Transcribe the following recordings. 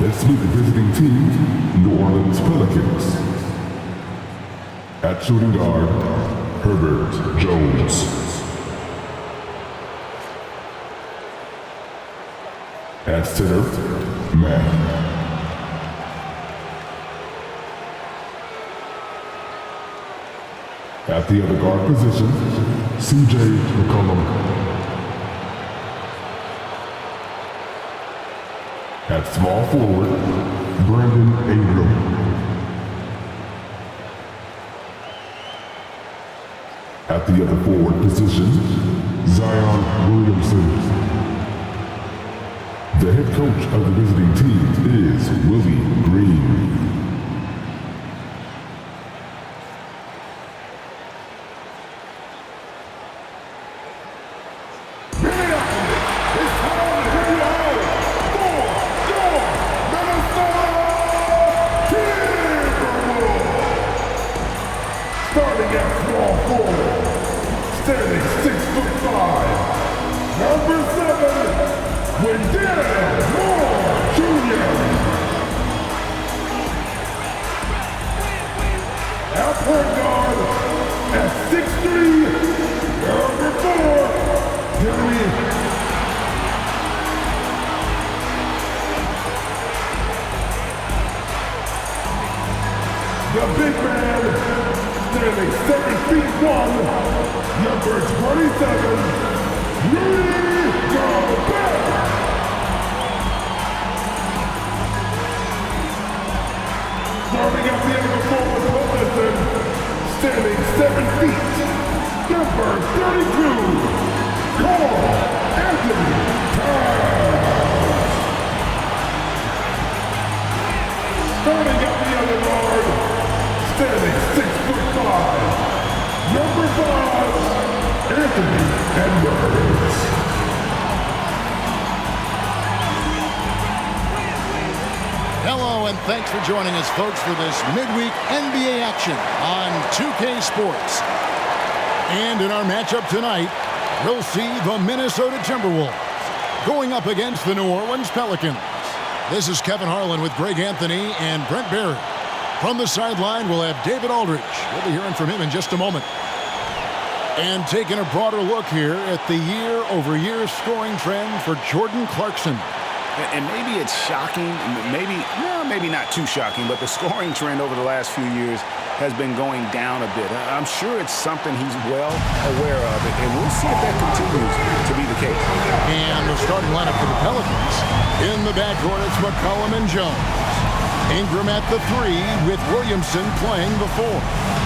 Let's meet the visiting team, New Orleans Pelicans. At shooting guard, Herbert Jones. At center, Matt. At the other guard position, C.J. McCollum. At small forward, Brandon Ingram. At the other forward position, Zion Williamson. The head coach of the visiting team is Willie Green. The big man, standing 7 feet 1, number 27, Rudy Gobert. Starting at the end of the forward position, standing 7 feet, number 32, Carl Anthony Towns. Starting at the other guard, standing 6'5", number 5, Anthony Edwards. Hello and thanks for joining us, folks, for this midweek NBA action on 2K Sports. And in our matchup tonight, we'll see the Minnesota Timberwolves going up against the New Orleans Pelicans. This is Kevin Harlan with Greg Anthony and Brent Barry. From the sideline, we'll have David Aldridge. We'll be hearing from him in just a moment. And taking a broader look here at the year-over-year scoring trend for Jordan Clarkson. And maybe it's shocking, maybe not too shocking, but the scoring trend over the last few years has been going down a bit. I'm sure it's something he's well aware of, and we'll see if that continues to be the case. And the starting lineup for the Pelicans. In the backcourt, it's McCollum and Jones. Ingram at the 3 with Williamson playing the 4.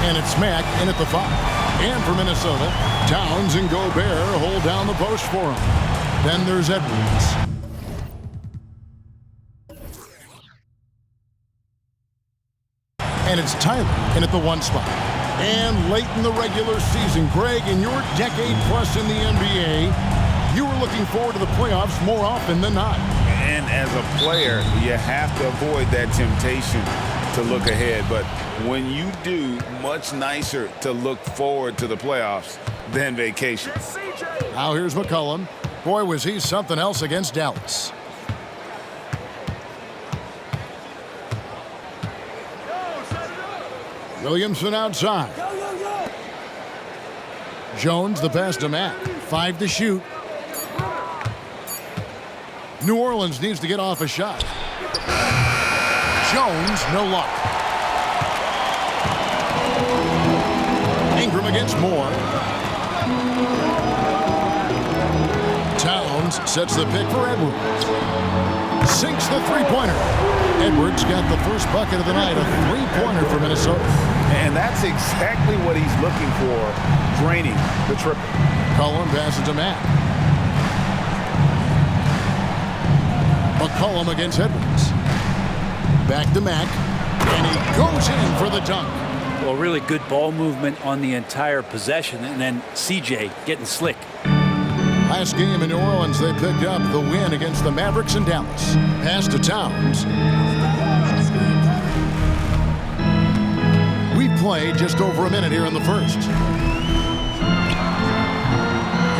And it's Mack in at the 5. And for Minnesota, Towns and Gobert hold down the post for him. Then there's Edwards. And it's Tyler in at the 1 spot. And late in the regular season, Greg, in your decade plus in the NBA, you were looking forward to the playoffs more often than not. And as a player, you have to avoid that temptation to look ahead. But when you do, much nicer to look forward to the playoffs than vacation. Now here's McCollum. Boy, was he something else against Dallas. Williamson outside. Jones, the pass to Matt. 5 to shoot. New Orleans needs to get off a shot. Jones, no luck. Ingram against Moore. Towns sets the pick for Edwards. Sinks the three-pointer. Edwards got the first bucket of the night, a three-pointer for Minnesota. And that's exactly what he's looking for, draining the triple. McCollum passes to Matt. McCollum against Edwards. Back to Mack. And he goes in for the dunk. Well, really good ball movement on the entire possession, and then CJ getting slick. Last game in New Orleans, they picked up the win against the Mavericks in Dallas. Pass to Towns. We've played just over a minute here in the first.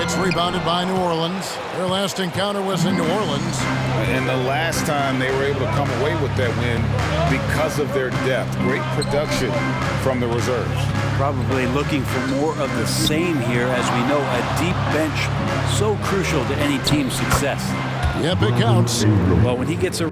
It's rebounded by New Orleans. Their last encounter was in New Orleans. And the last time they were able to come away with that win because of their depth. Great production from the reserves. Probably looking for more of the same here. As we know, a deep bench so crucial to any team's success. Yep, it counts. Well, when he gets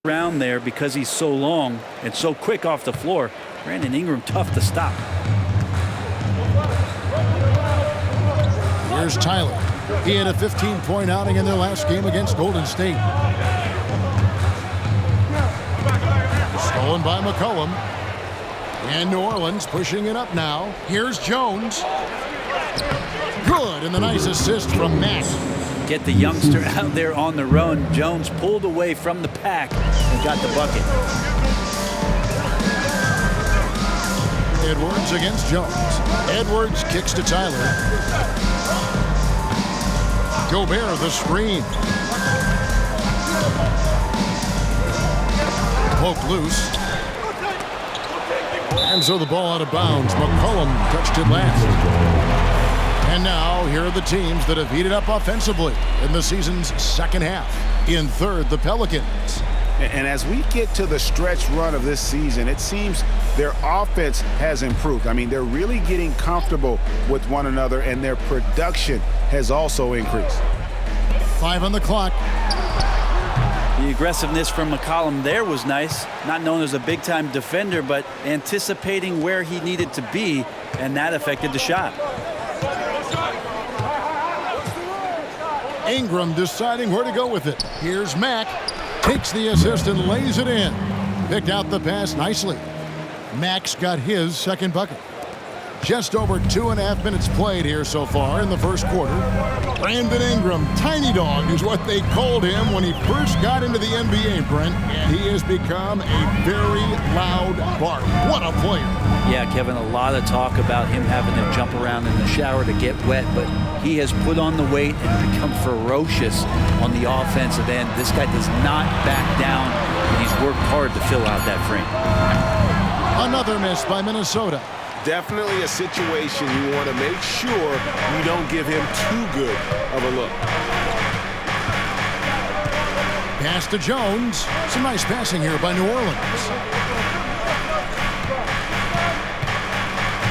around there, because he's so long and so quick off the floor, Brandon Ingram tough to stop. Here's Tyler. He had a 15-point outing in their last game against Golden State. Stolen by McCollum. And New Orleans pushing it up now. Here's Jones. Good, and the nice assist from Mack. Get the youngster out there on the run. Jones pulled away from the pack and got the bucket. Edwards against Jones. Edwards kicks to Tyler. Gobert the screen. Poked loose. And so the ball out of bounds. McCollum touched it last. And now, here are the teams that have heated up offensively in the season's second half. In third, the Pelicans. And as we get to the stretch run of this season, it seems their offense has improved. I mean, they're really getting comfortable with one another, and their production has also increased. 5 on the clock. The aggressiveness from McCollum there was nice. Not known as a big-time defender, but anticipating where he needed to be, and that affected the shot. Ingram deciding where to go with it. Here's Mack. Takes the assist and lays it in. Picked out the pass nicely. Mack's got his second bucket. Just over 2.5 minutes played here so far in the first quarter. Brandon Ingram, Tiny Dog is what they called him when he first got into the NBA, Brent. And he has become a very loud bark. What a player. Yeah, Kevin, a lot of talk about him having to jump around in the shower to get wet, but he has put on the weight and become ferocious on the offensive end. This guy does not back down, and he's worked hard to fill out that frame. Another miss by Minnesota. Definitely a situation you want to make sure you don't give him too good of a look. Pass to Jones. Some nice passing here by New Orleans.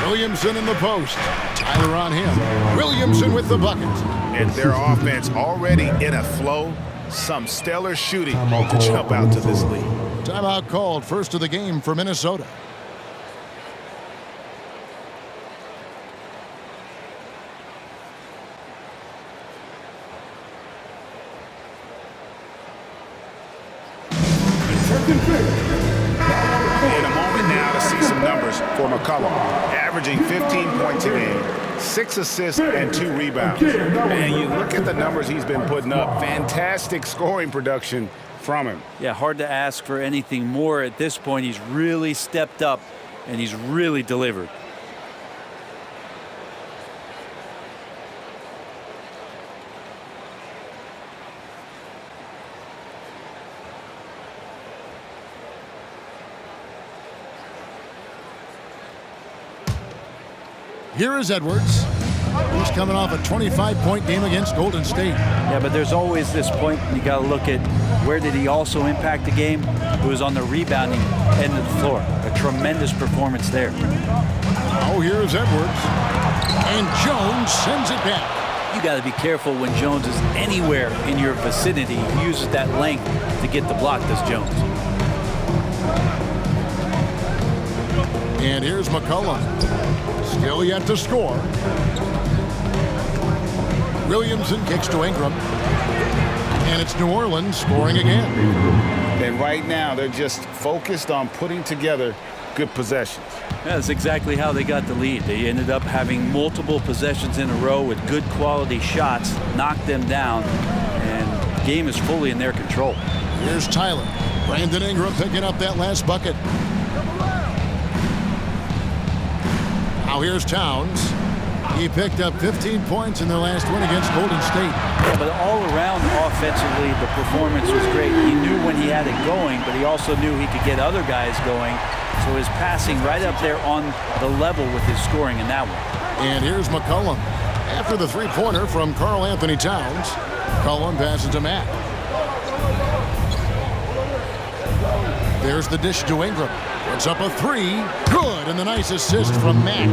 Williamson in the post. Tyler on him. Williamson with the bucket. And their offense already in a flow. Some stellar shooting to jump out to this lead. Timeout called. First of the game for Minnesota. In a moment now to see some numbers for McCollum. Averaging 15 points a game, 6 assists, and 2 rebounds. And you look at the numbers he's been putting up. Fantastic scoring production from him. Yeah, hard to ask for anything more at this point. He's really stepped up, and he's really delivered. Here is Edwards. He's coming off a 25-point game against Golden State. Yeah, but there's always this point you got to look at where did he also impact the game. It was on the rebounding end of the floor. A tremendous performance there. Oh, here's Edwards. And Jones sends it back. You got to be careful when Jones is anywhere in your vicinity. He uses that length to get the block, does Jones. And here's McCollum. Still yet to score. Williamson kicks to Ingram. And it's New Orleans scoring again. And right now, they're just focused on putting together good possessions. Yeah, that's exactly how they got the lead. They ended up having multiple possessions in a row with good quality shots, knocked them down, and the game is fully in their control. Here's Tyler. Brandon Ingram picking up that last bucket. Now here's Towns. He picked up 15 points in their last win against Golden State. Yeah, but all around offensively, the performance was great. He knew when he had it going, but he also knew he could get other guys going. So So his passing right up there on the level with his scoring in that one. And here's McCollum. After the three-pointer from Karl Anthony Towns, McCollum passes to Mack. There's the dish to Ingram. Puts up a three. Good, and the nice assist from Mack.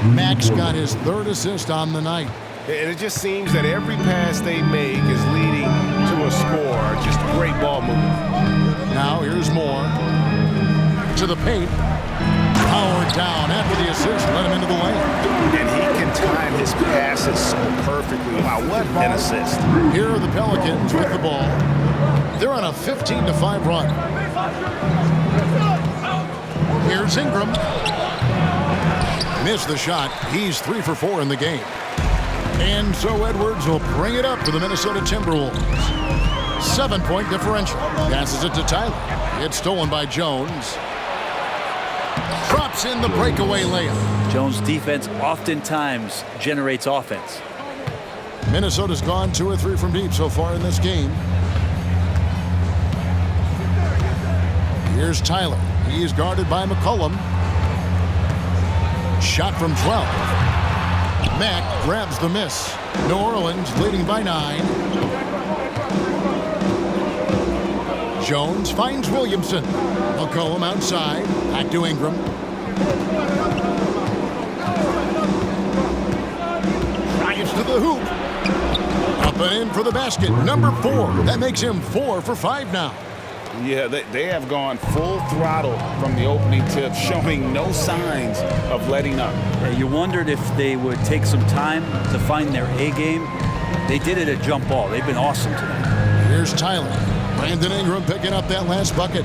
Mack's got his third assist on the night. And it just seems that every pass they make is leading to a score. Just great ball movement. Now here's Moore. To the paint. Powered down after the assist. Let him into the lane. And he can time his passes so perfectly. Wow, what an assist. Here are the Pelicans with the ball. They're on a 15-5 run. Here's Ingram. Missed the shot. He's 3 for 4 in the game. And so Edwards will bring it up to the Minnesota Timberwolves. 7-point differential. Passes it to Tyler. It's stolen by Jones. Drops in the breakaway layup. Jones' defense oftentimes generates offense. Minnesota's gone 2 or 3 from deep so far in this game. Here's Tyler. He is guarded by McCollum. Shot from 12. Mack grabs the miss. New Orleans leading by 9. Jones finds Williamson. McCollum outside. Back to Ingram. Drives to the hoop. Up and in for the basket. Number 4. That makes him 4 for 5 now. Yeah, they have gone full throttle from the opening tip, showing no signs of letting up. Yeah, you wondered if they would take some time to find their A game. They did it at jump ball. They've been awesome tonight. Here's Tyler. Brandon Ingram picking up that last bucket.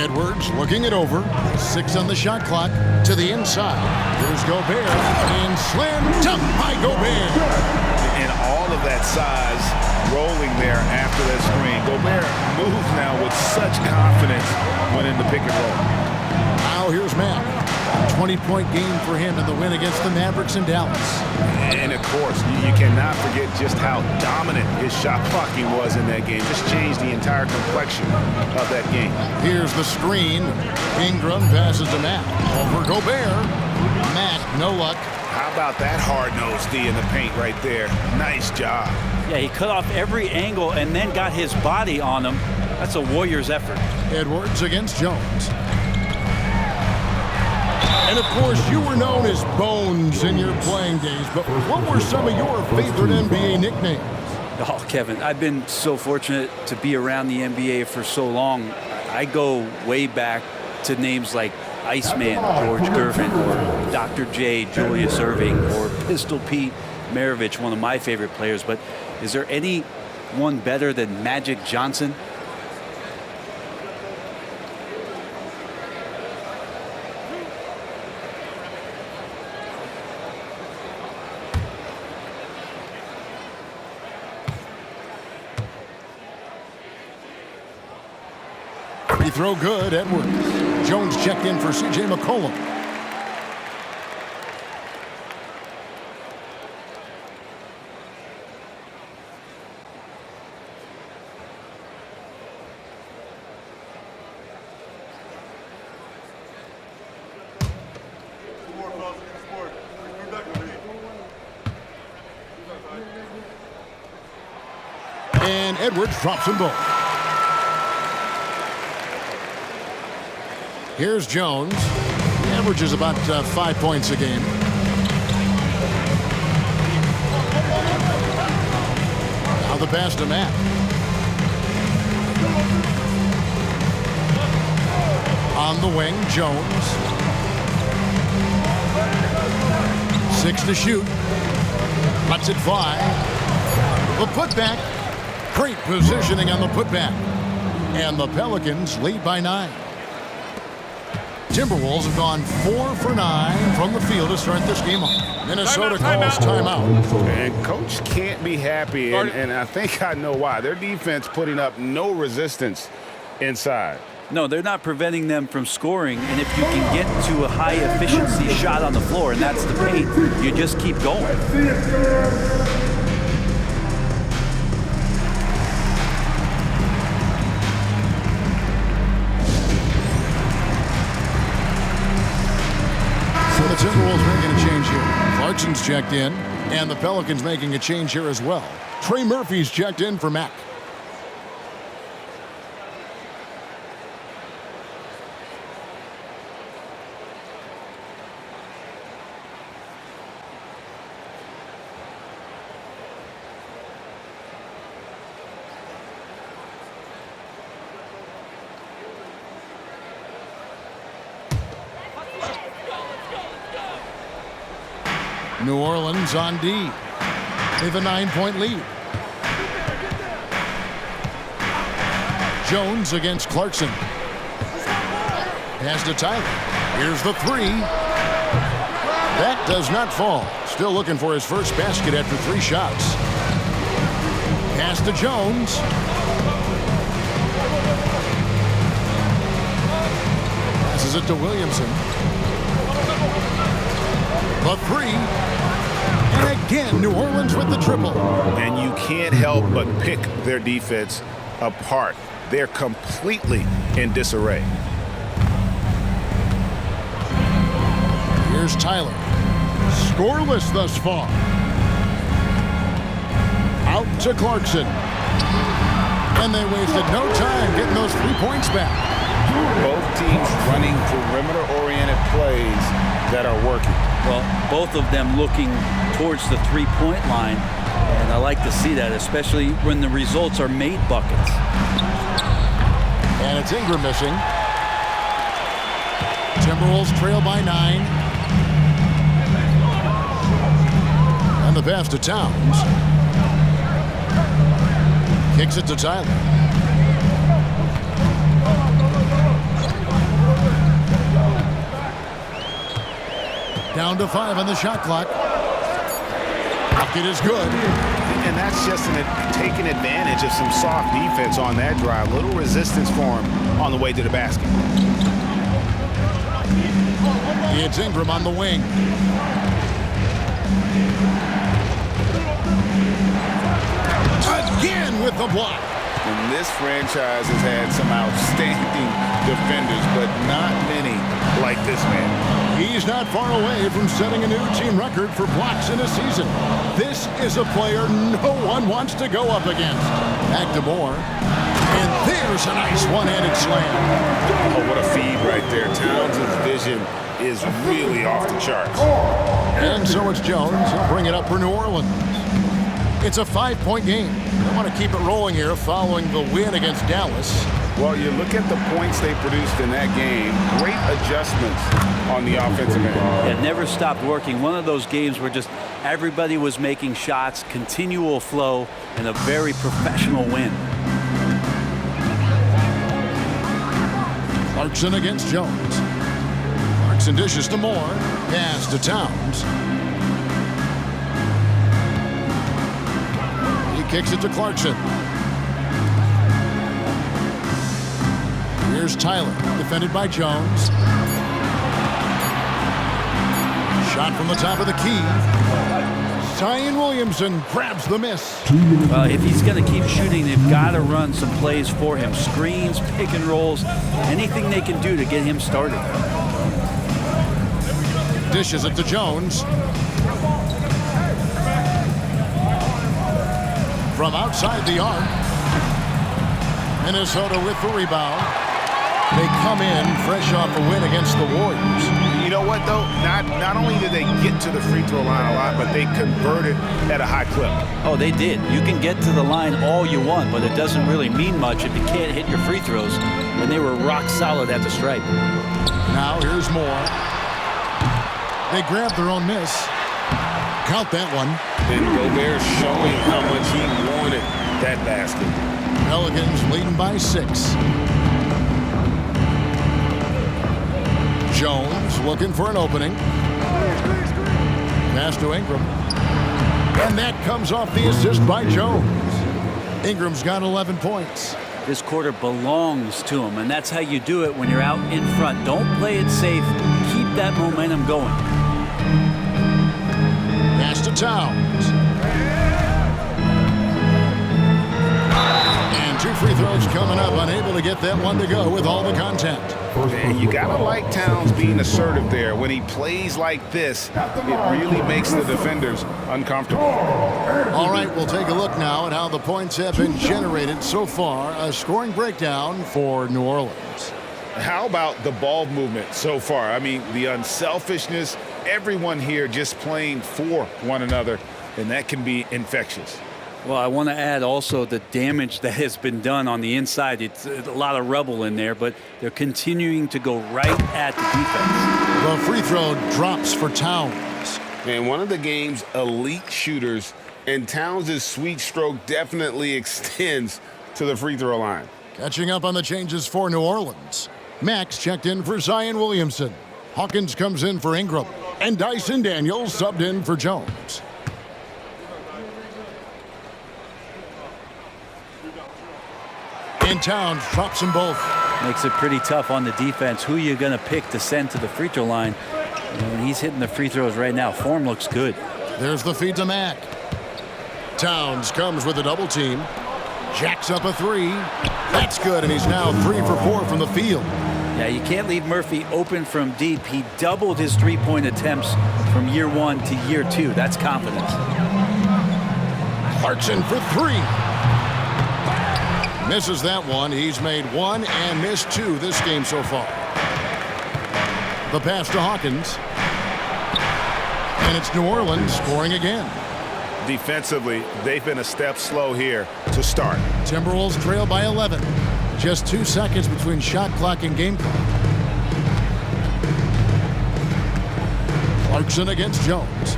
Edwards looking it over. 6 on the shot clock. To the inside. Here's Gobert. And slam dunk by Gobert. And all of that size rolling there after that screen. Gobert moves now with such confidence when in the pick and roll. Now here's Mack. 20-point game for him in the win against the Mavericks in Dallas. And of course, you cannot forget just how dominant his shot blocking was in that game. Just changed the entire complexion of that game. Here's the screen. Ingram passes to Mack. Over Gobert. Mack, no luck. How about that hard-nosed D in the paint right there? Nice job. Yeah, he cut off every angle and then got his body on him. That's a Warriors effort. Edwards against Jones. And of course, you were known as Bones in your playing days, but what were some of your favorite NBA nicknames? Oh, Kevin, I've been so fortunate to be around the NBA for so long. I go way back to names like Iceman, George Gervin, or Dr. J, Julius Erving, or Pistol Pete Maravich, one of my favorite players. But is there anyone better than Magic Johnson? Free throw good, Edwards. Jones checked in for C.J. McCollum. And Edwards drops them both. Here's Jones. He averages about 5 points a game. Now the pass to Matt. On the wing, Jones. 6 to shoot. Lets it fly. The putback. Great positioning on the putback. And the Pelicans lead by 9. Timberwolves have gone 4 for 9 from the field to start this game off. Minnesota calls timeout. And coach can't be happy, and I think I know why. Their defense putting up no resistance inside. No, they're not preventing them from scoring, and if you can get to a high-efficiency shot on the floor, and that's the paint, you just keep going. Timberwolves making a change here. Clarkson's checked in, and the Pelicans making a change here as well. Trey Murphy's checked in for Mac. New Orleans on D. They have a 9-point lead. Jones against Clarkson. Pass to Tyler. Here's the three. That does not fall. Still looking for his first basket after 3 shots. Pass to Jones. Passes it to Williamson. The three. And again, New Orleans with the triple. And you can't help but pick their defense apart. They're completely in disarray. Here's Tyler. Scoreless thus far. Out to Clarkson. And they wasted no time getting those 3 points back. Both teams running perimeter-oriented plays that are working. Well, both of them looking towards the three-point line, and I like to see that, especially when the results are made buckets. And it's Ingram missing. Timberwolves trail by 9. And the pass to Towns. Kicks it to Tyler. Down to 5 on the shot clock. Bucket is good. And that's just taking advantage of some soft defense on that drive. Little resistance for him on the way to the basket. It's Ingram on the wing. Again with the block. And this franchise has had some outstanding defenders, but not many like this man. He's not far away from setting a new team record for blocks in a season. This is a player no one wants to go up against. Back to Moore. And there's a nice one-handed slam. Oh, what a feed right there. Towns' vision is really off the charts. And so it's Jones. He'll bring it up for New Orleans. It's a 5-point game. They want to keep it rolling here following the win against Dallas. Well, you look at the points they produced in that game. Great adjustments on the offensive end. It never stopped working. One of those games where just everybody was making shots, continual flow, and a very professional win. Clarkson against Jones. Clarkson dishes to Moore. Pass to Towns. He kicks it to Clarkson. Here's Tyler, defended by Jones. Shot from the top of the key. Zion Williamson grabs the miss. Well, if he's going to keep shooting, they've got to run some plays for him. Screens, pick and rolls, anything they can do to get him started. Dishes it to Jones. From outside the arc. Minnesota with the rebound. They come in fresh off a win against the Warriors. You know what, though? Not only did they get to the free throw line a lot, but they converted at a high clip. Oh, they did. You can get to the line all you want, but it doesn't really mean much if you can't hit your free throws. And they were rock solid at the stripe. Now here's Moore. They grab their own miss. Count that one. And Gobert showing how much he wanted that basket. Pelicans leading by 6. Jones looking for an opening. Pass to Ingram. And that comes off the assist by Jones. Ingram's got 11 points. This quarter belongs to him, and that's how you do it when you're out in front. Don't play it safe. Keep that momentum going. Pass to Towns. And 2 free throws coming up, unable to get that one to go with all the contact. And you got to like Towns being assertive there. When he plays like this, it really makes the defenders uncomfortable. All right, we'll take a look now at how the points have been generated so far. A scoring breakdown for New Orleans. How about the ball movement so far? I mean, the unselfishness, everyone here just playing for one another, and that can be infectious. Well, I want to add also the damage that has been done on the inside. It's a lot of rubble in there, but they're continuing to go right at the defense. The free throw drops for Towns. And one of the game's elite shooters, and Towns' sweet stroke definitely extends to the free throw line. Catching up on the changes for New Orleans. Max checked in for Zion Williamson. Hawkins comes in for Ingram. And Dyson Daniels subbed in for Jones. And Towns drops them both. Makes it pretty tough on the defense. Who you're going to pick to send to the free throw line. And he's hitting the free throws right now. Form looks good. There's the feed to Mack. Towns comes with a double team. Jacks up a three. That's good, and he's now 3 for 4 from the field. Yeah, you can't leave Murphy open from deep. He doubled his three-point attempts from year 1 to year 2. That's confidence. Clarkson for 3. Misses that one. He's made 1 and missed 2 this game so far. The pass to Hawkins. And it's New Orleans scoring again. Defensively, they've been a step slow here to start. Timberwolves trail by 11. Just 2 seconds between shot clock and game clock. Clarkson against Jones.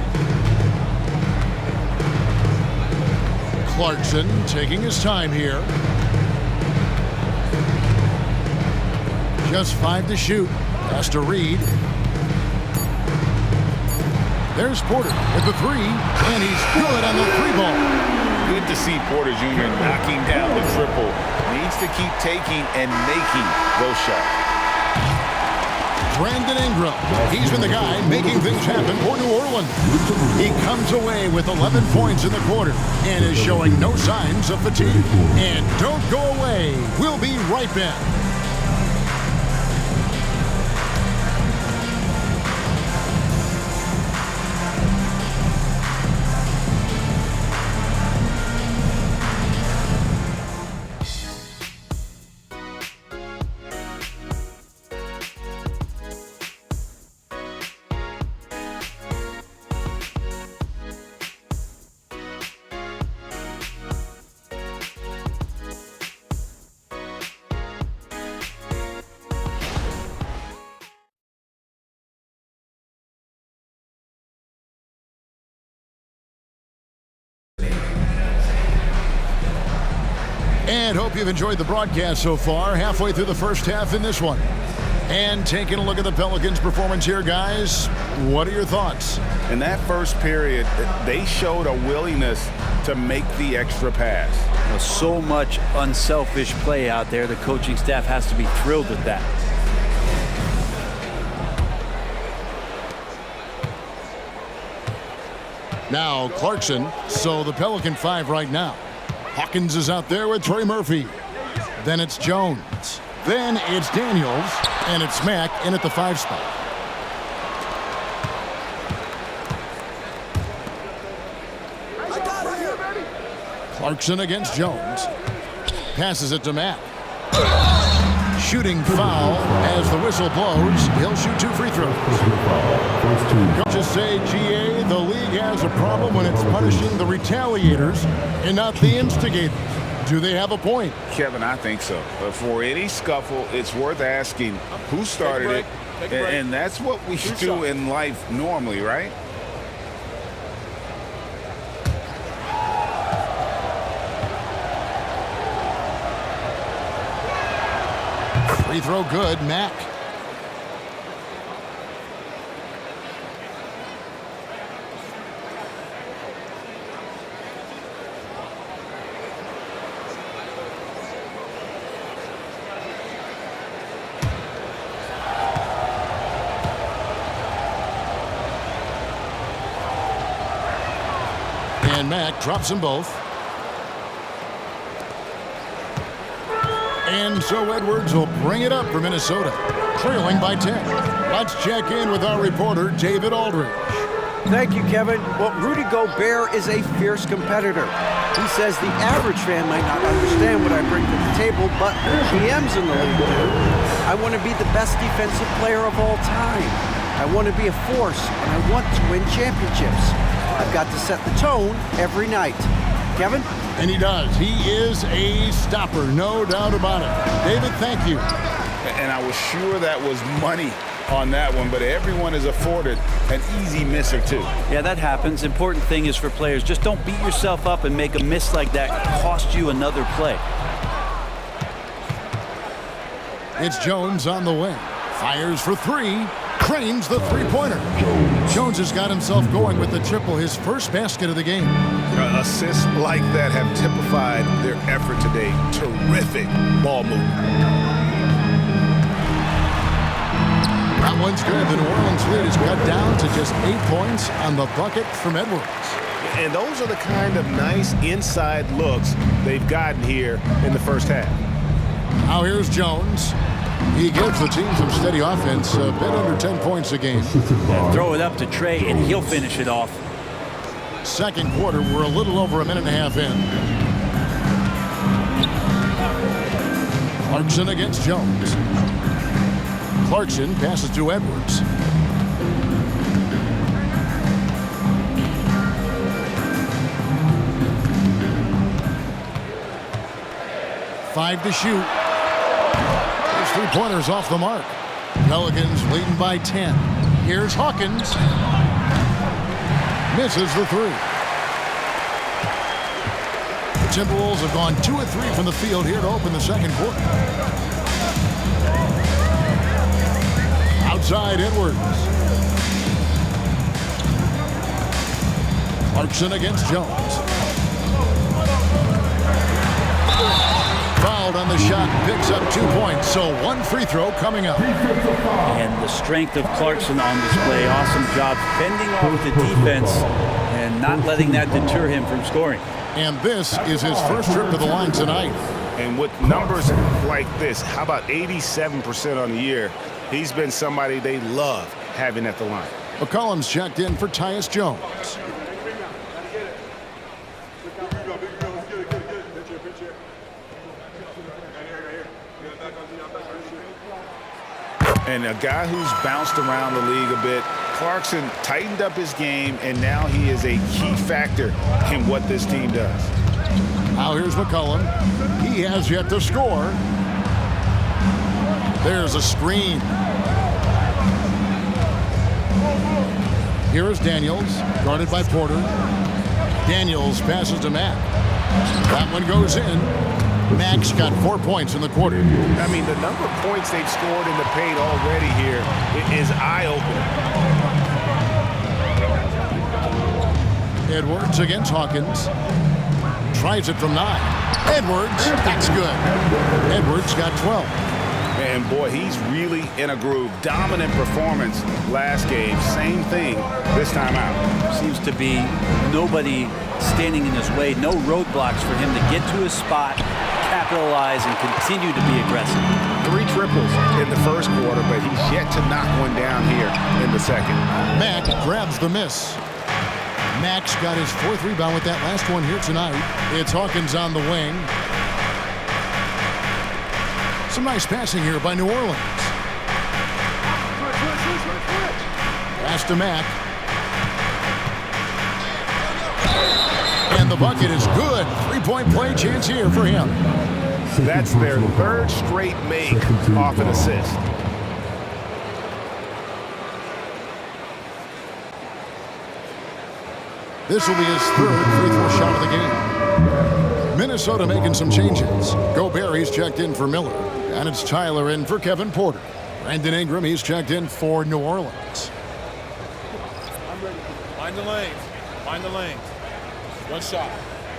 Clarkson taking his time here. Just 5 to shoot. Pass to Reed. There's Porter with the 3, and he's good on the 3 ball. Good to see Porter Jr. knocking down the triple. Needs to keep taking and making those shots. Brandon Ingram. He's been the guy making things happen for New Orleans. He comes away with 11 points in the quarter and is showing no signs of fatigue. And don't go away. We'll be right back. And hope you've enjoyed the broadcast so far. Halfway through the first half in this one. And taking a look at the Pelicans' performance here, guys. What are your thoughts? In that first period, they showed a willingness to make the extra pass. So much unselfish play out there. The coaching staff has to be thrilled with that. Now Clarkson, so the Pelican 5 right now. Hawkins is out there with Trey Murphy. Then it's Jones. Then it's Daniels. And it's Mack in at the 5 spot. Clarkson against Jones. Passes it to Mack. Shooting foul as the whistle blows. He'll shoot 2 free throws. Coaches say, GA, the league has a problem when it's punishing the retaliators and not the instigators. Do they have a point? Kevin, I think so. But for any scuffle, it's worth asking who started it. And that's what we do in life normally, right? Free throw good, Mack. And Mack drops them both. And so Edwards will bring it up for Minnesota, trailing by 10. Let's check in with our reporter, David Aldridge. Thank you, Kevin. Well, Rudy Gobert is a fierce competitor. He says the average fan might not understand what I bring to the table, but GMs in the league do. I want to be the best defensive player of all time. I want to be a force, and I want to win championships. I've got to set the tone every night. Kevin? And he does. He is a stopper, no doubt about it. David, thank you. And I was sure that was money on that one, but everyone is afforded an easy miss or two. Yeah, that happens. Important thing is for players, just don't beat yourself up and make a miss like that cost you another play. It's Jones on the wing. Fires for three. Cranes the three-pointer. Jones has got himself going with the triple, his first basket of the game. Assists like that have typified their effort today. Terrific ball movement. That one's good. The New Orleans lead is cut down to just 8 points on the bucket from Edwards. And those are the kind of nice inside looks they've gotten here in the first half. Now here's Jones. He gives the team some steady offense, a bit under 10 points a game. Throw it up to Trey, and he'll finish it off. Second quarter, we're a little over a minute and a half in. Clarkson against Jones. Clarkson passes to Edwards. Five to shoot. Those three-pointers off the mark. Pelicans leading by 10. Here's Hawkins. Misses the three. The Timberwolves have gone 2 of 3 from the field here to open the second quarter. Outside Edwards. Clarkson against Jones. Fouled on the shot, picks up 2 points, so one free throw coming up. And the strength of Clarkson on display. Awesome job fending off the defense and not letting that deter him from scoring. And this is his first trip to the line tonight. And with numbers like this, how about 87% on the year? He's been somebody they love having at the line. McCollum's checked in for Tyus Jones. And a guy who's bounced around the league a bit, Clarkson tightened up his game, and now he is a key factor in what this team does. Now here's McCollum. He has yet to score. There's a screen. Here is Daniels, guarded by Porter. Daniels passes to Mack. That one goes in. Mack's got 4 points in the quarter. I mean, the number of points they've scored in the paint already here is eye-opening. Edwards against Hawkins. Tries it from 9. Edwards, that's good. Edwards got 12. And boy, he's really in a groove. Dominant performance last game. Same thing this time out. Seems to be nobody standing in his way. No roadblocks for him to get to his spot, capitalize, and continue to be aggressive. 3 triples in the first quarter, but he's yet to knock one down here in the second. Mack grabs the miss. Mack's got his 4th rebound with that last one here tonight. It's Hawkins on the wing. Some nice passing here by New Orleans. Pass to Mack. And the bucket is good. 3-point play chance here for him. That's their 3rd straight make off an assist. This will be his 3rd free throw shot of the game. Minnesota making some changes. Gobert, he's checked in for Miller. And it's Tyler in for Kevin Porter. Brandon Ingram, he's checked in for New Orleans. Find the lanes. Find the lanes. One shot.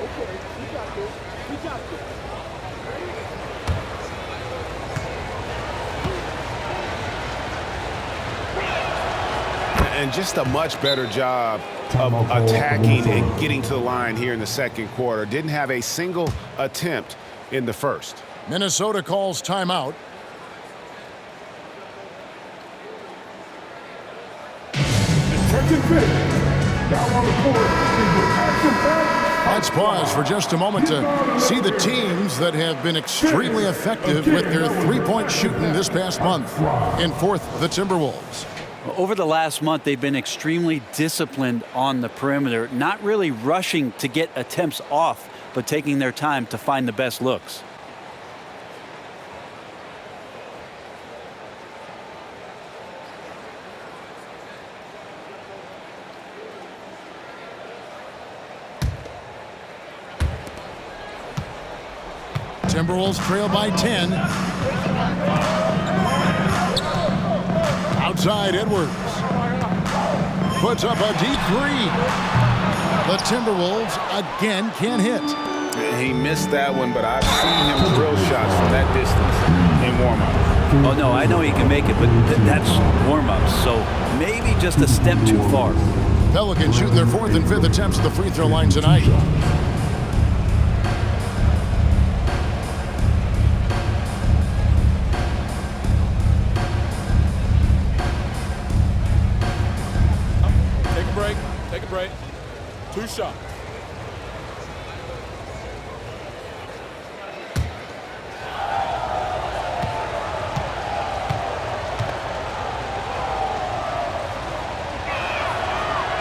Okay, you got this. You got this. And just a much better job of attacking and getting to the line here in the second quarter. Didn't have a single attempt in the first. Minnesota calls timeout. Let's pause for just a moment to see the teams that have been extremely effective with their three-point shooting this past month. In fourth, the Timberwolves. Over the last month, they've been extremely disciplined on the perimeter, not really rushing to get attempts off, but taking their time to find the best looks. Timberwolves trail by 10. Outside Edwards. Puts up a deep three. The Timberwolves again can't hit. He missed that one, but I've seen him drill shots from that distance in warm-up. Oh, no, I know he can make it, but that's warm-ups, so maybe just a step too far. Pelicans shooting their fourth and fifth attempts at the free throw line tonight. Take a break. 2 shots.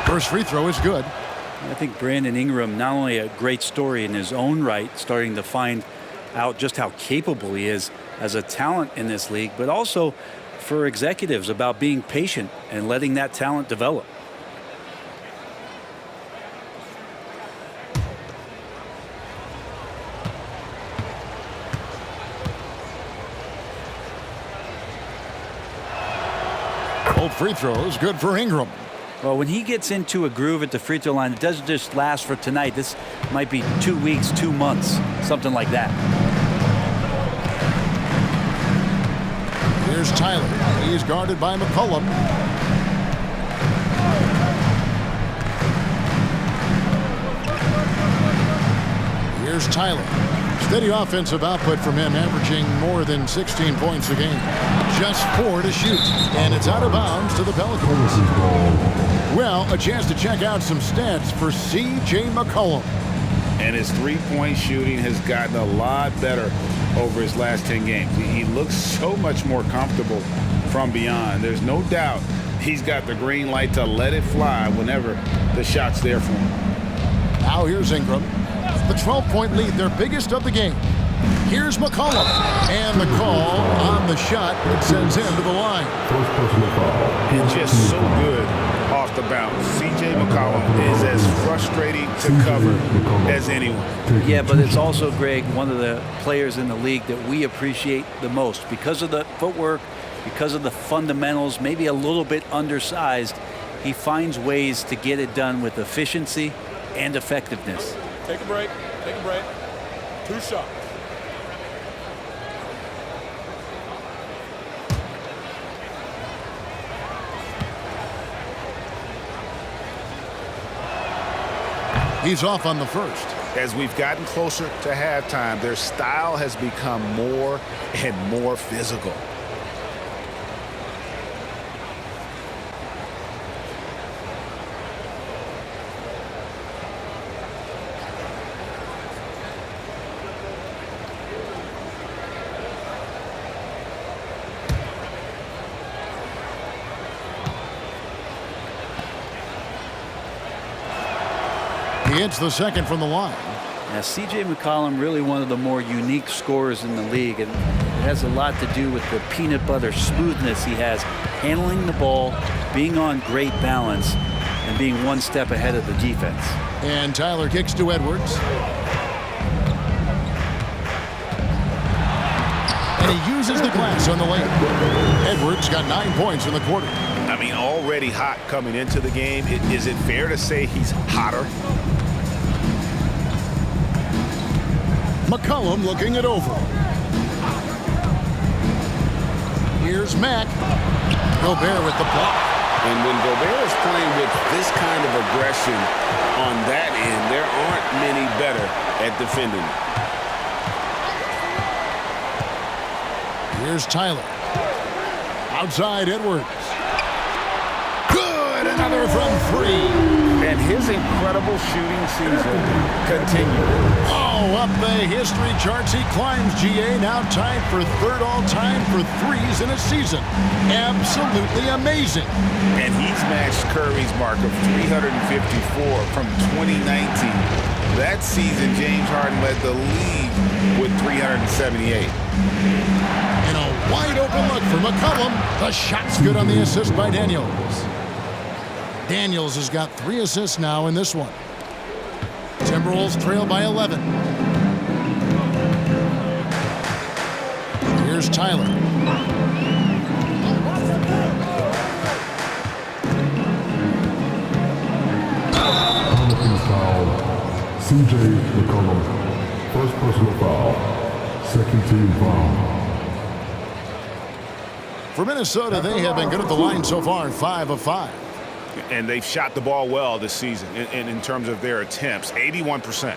First free throw is good. I think Brandon Ingram, not only a great story in his own right, starting to find out just how capable he is as a talent in this league, but also for executives about being patient and letting that talent develop. Free throws good for Ingram. Well, when he gets into a groove at the free throw line, it doesn't just last for tonight. This might be 2 weeks, 2 months, something like that. Here's Tyler. He's guarded by McCollum. Here's Tyler. Steady offensive output from him, averaging more than 16 points a game. Just 4 to shoot, and it's out of bounds to the Pelicans. Well, a chance to check out some stats for C.J. McCollum. And his three-point shooting has gotten a lot better over his last 10 games. He looks so much more comfortable from beyond. There's no doubt he's got the green light to let it fly whenever the shot's there for him. Now here's Ingram. The 12-point lead, their biggest of the game. Here's McCollum. And the call on the shot that sends him to the line. First personal foul. And just so good off the bounce. C.J. McCollum is as frustrating to cover as anyone. Yeah, but it's also, Greg, one of the players in the league that we appreciate the most because of the footwork, because of the fundamentals, maybe a little bit undersized. He finds ways to get it done with efficiency and effectiveness. Take a break. 2 shots. He's off on the first. As we've gotten closer to halftime, their style has become more and more physical. He hits the second from the line. Now, C.J. McCollum, really one of the more unique scorers in the league, and it has a lot to do with the peanut butter smoothness he has, handling the ball, being on great balance, and being one step ahead of the defense. And Tyler kicks to Edwards. And he uses the glass on the lane. Edwards got 9 points in the quarter. I mean, already hot coming into the game. Is it fair to say he's hotter? McCollum looking it over. Here's Mack. Gobert with the block. And when Gobert is playing with this kind of aggression on that end, there aren't many better at defending. Here's Tyler. Outside Edwards. Good, another from 3. And his incredible shooting season continues. Oh, up the history charts he climbs, GA. Now tied for 3rd all-time for threes in a season. Absolutely amazing. And he's matched Curry's mark of 354 from 2019. That season, James Harden led the league with 378. And a wide-open look for McCollum. The shot's good on the assist by Daniels. Daniels has got 3 assists now in this one. Timberwolves trail by 11. Here's Tyler. Pelicans foul. C.J. McCollum. First personal foul. Second team foul. For Minnesota, they have been good at the line so far, 5 of 5. And they've shot the ball well this season in terms of their attempts, 81%.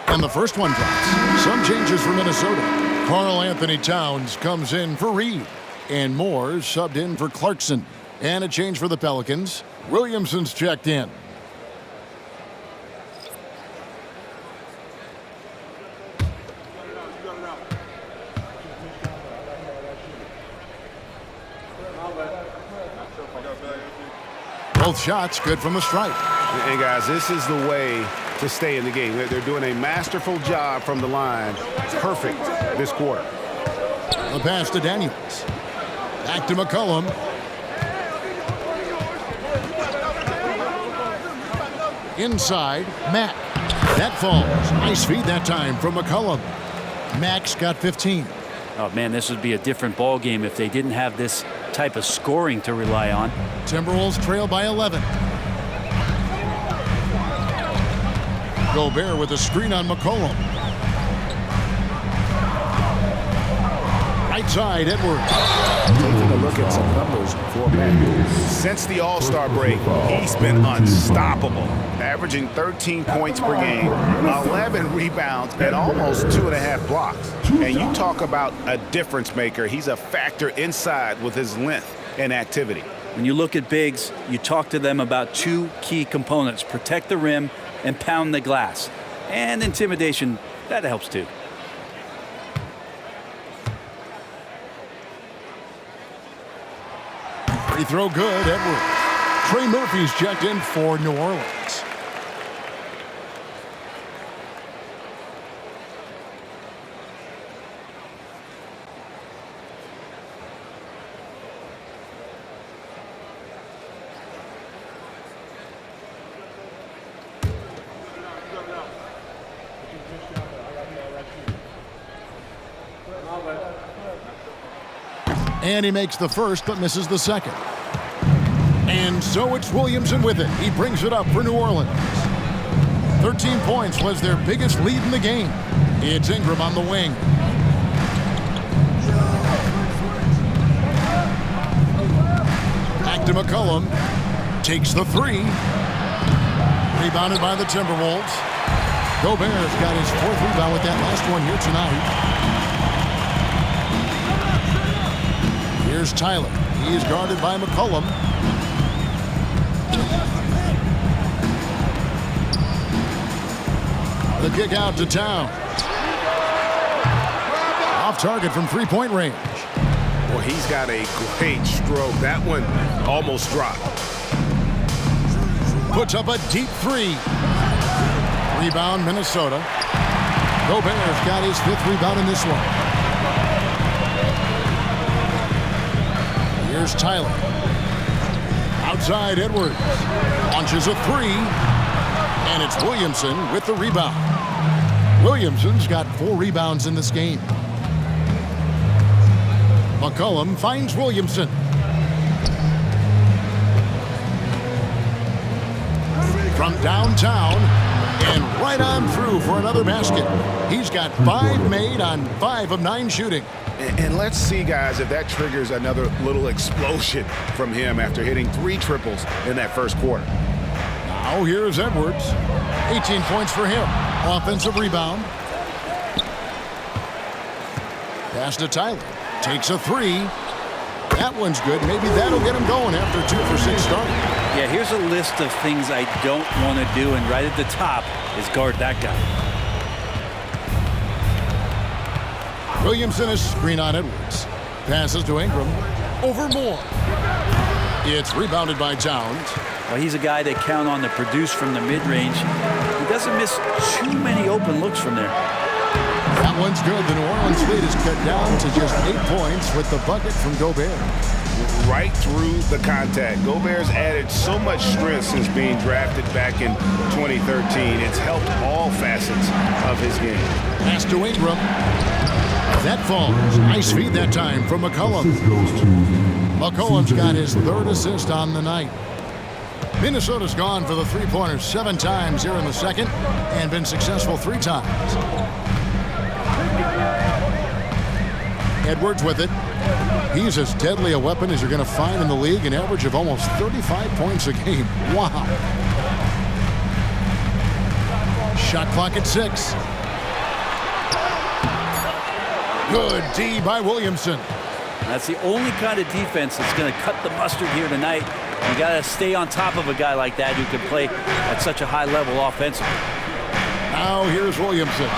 And the first one drops. Some changes for Minnesota. Karl Anthony Towns comes in for Reed. And Moore subbed in for Clarkson. And a change for the Pelicans. Williamson's checked in. Both shots good from the stripe. And guys, this is the way to stay in the game. They're doing a masterful job from the line. Perfect this quarter. The pass to Daniels. Back to McCollum. Inside, Mack. That falls. Nice feed that time from McCollum. Mack's got 15. Oh, man, this would be a different ball game if they didn't have this type of scoring to rely on. Timberwolves trail by 11. Gobert with a screen on McCollum. Right side, Edwards. Taking a look at some numbers for Mack. Since the All-Star break, he's been unstoppable, averaging 13 points per game, 11 rebounds, and almost 2.5 blocks. And you talk about a difference maker. He's a factor inside with his length and activity. When you look at bigs, you talk to them about 2 key components: protect the rim and pound the glass. And intimidation, that helps too. Free throw good, Edwards. Trey Murphy's checked in for New Orleans. And he makes the first, but misses the second. And so it's Williamson with it. He brings it up for New Orleans. 13 points was their biggest lead in the game. It's Ingram on the wing. Back to McCollum. Takes the 3. Rebounded by the Timberwolves. Gobert's got his 4th rebound with that last one here tonight. Here's Tyler. He is guarded by McCollum. The kick out to Town. Off target from 3-point range. Well, he's got a great stroke. That one almost dropped. Puts up a deep 3. Rebound, Minnesota. Gobert's got his 5th rebound in this one. Here's Tyler. Outside Edwards. Launches a 3. And it's Williamson with the rebound. Williamson's got 4 rebounds in this game. McCollum finds Williamson. From downtown and right on through for another basket. He's got 5 made on 5 of 9 shooting. And let's see, guys, if that triggers another little explosion from him after hitting 3 triples in that first quarter. Now here's Edwards. 18 points for him. Offensive rebound. Pass to Tyler. Takes a 3. That one's good. Maybe that'll get him going after 2 for 6 start. Yeah, here's a list of things I don't want to do, and right at the top is guard that guy. Williamson is screen on Edwards. Passes to Ingram. Over Moore. It's rebounded by Towns. Well, he's a guy they count on to produce from the mid-range. He doesn't miss too many open looks from there. That one's good. The New Orleans lead is cut down to just 8 points with the bucket from Gobert. Right through the contact. Gobert's added so much strength since being drafted back in 2013. It's helped all facets of his game. Pass to Ingram. That falls. Nice feed that time from McCollum. McCollum's got his 3rd assist on the night. Minnesota's gone for the three-pointers 7 times here in the second and been successful 3 times. Edwards with it. He's as deadly a weapon as you're going to find in the league, an average of almost 35 points a game. Wow. Shot clock at 6. Good D by Williamson. That's the only kind of defense that's going to cut the mustard here tonight. You got to stay on top of a guy like that who can play at such a high level offensively. Now here's Williamson.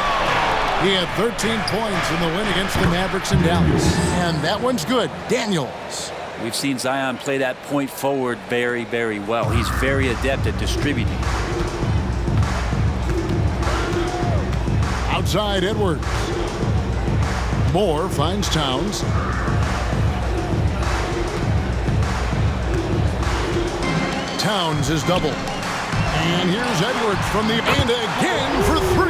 He had 13 points in the win against the Mavericks in Dallas. And that one's good. Daniels. We've seen Zion play that point forward very, very well. He's very adept at distributing. Outside Edwards. Moore finds Towns. Towns is double. And here's Edwards from the end again for 3.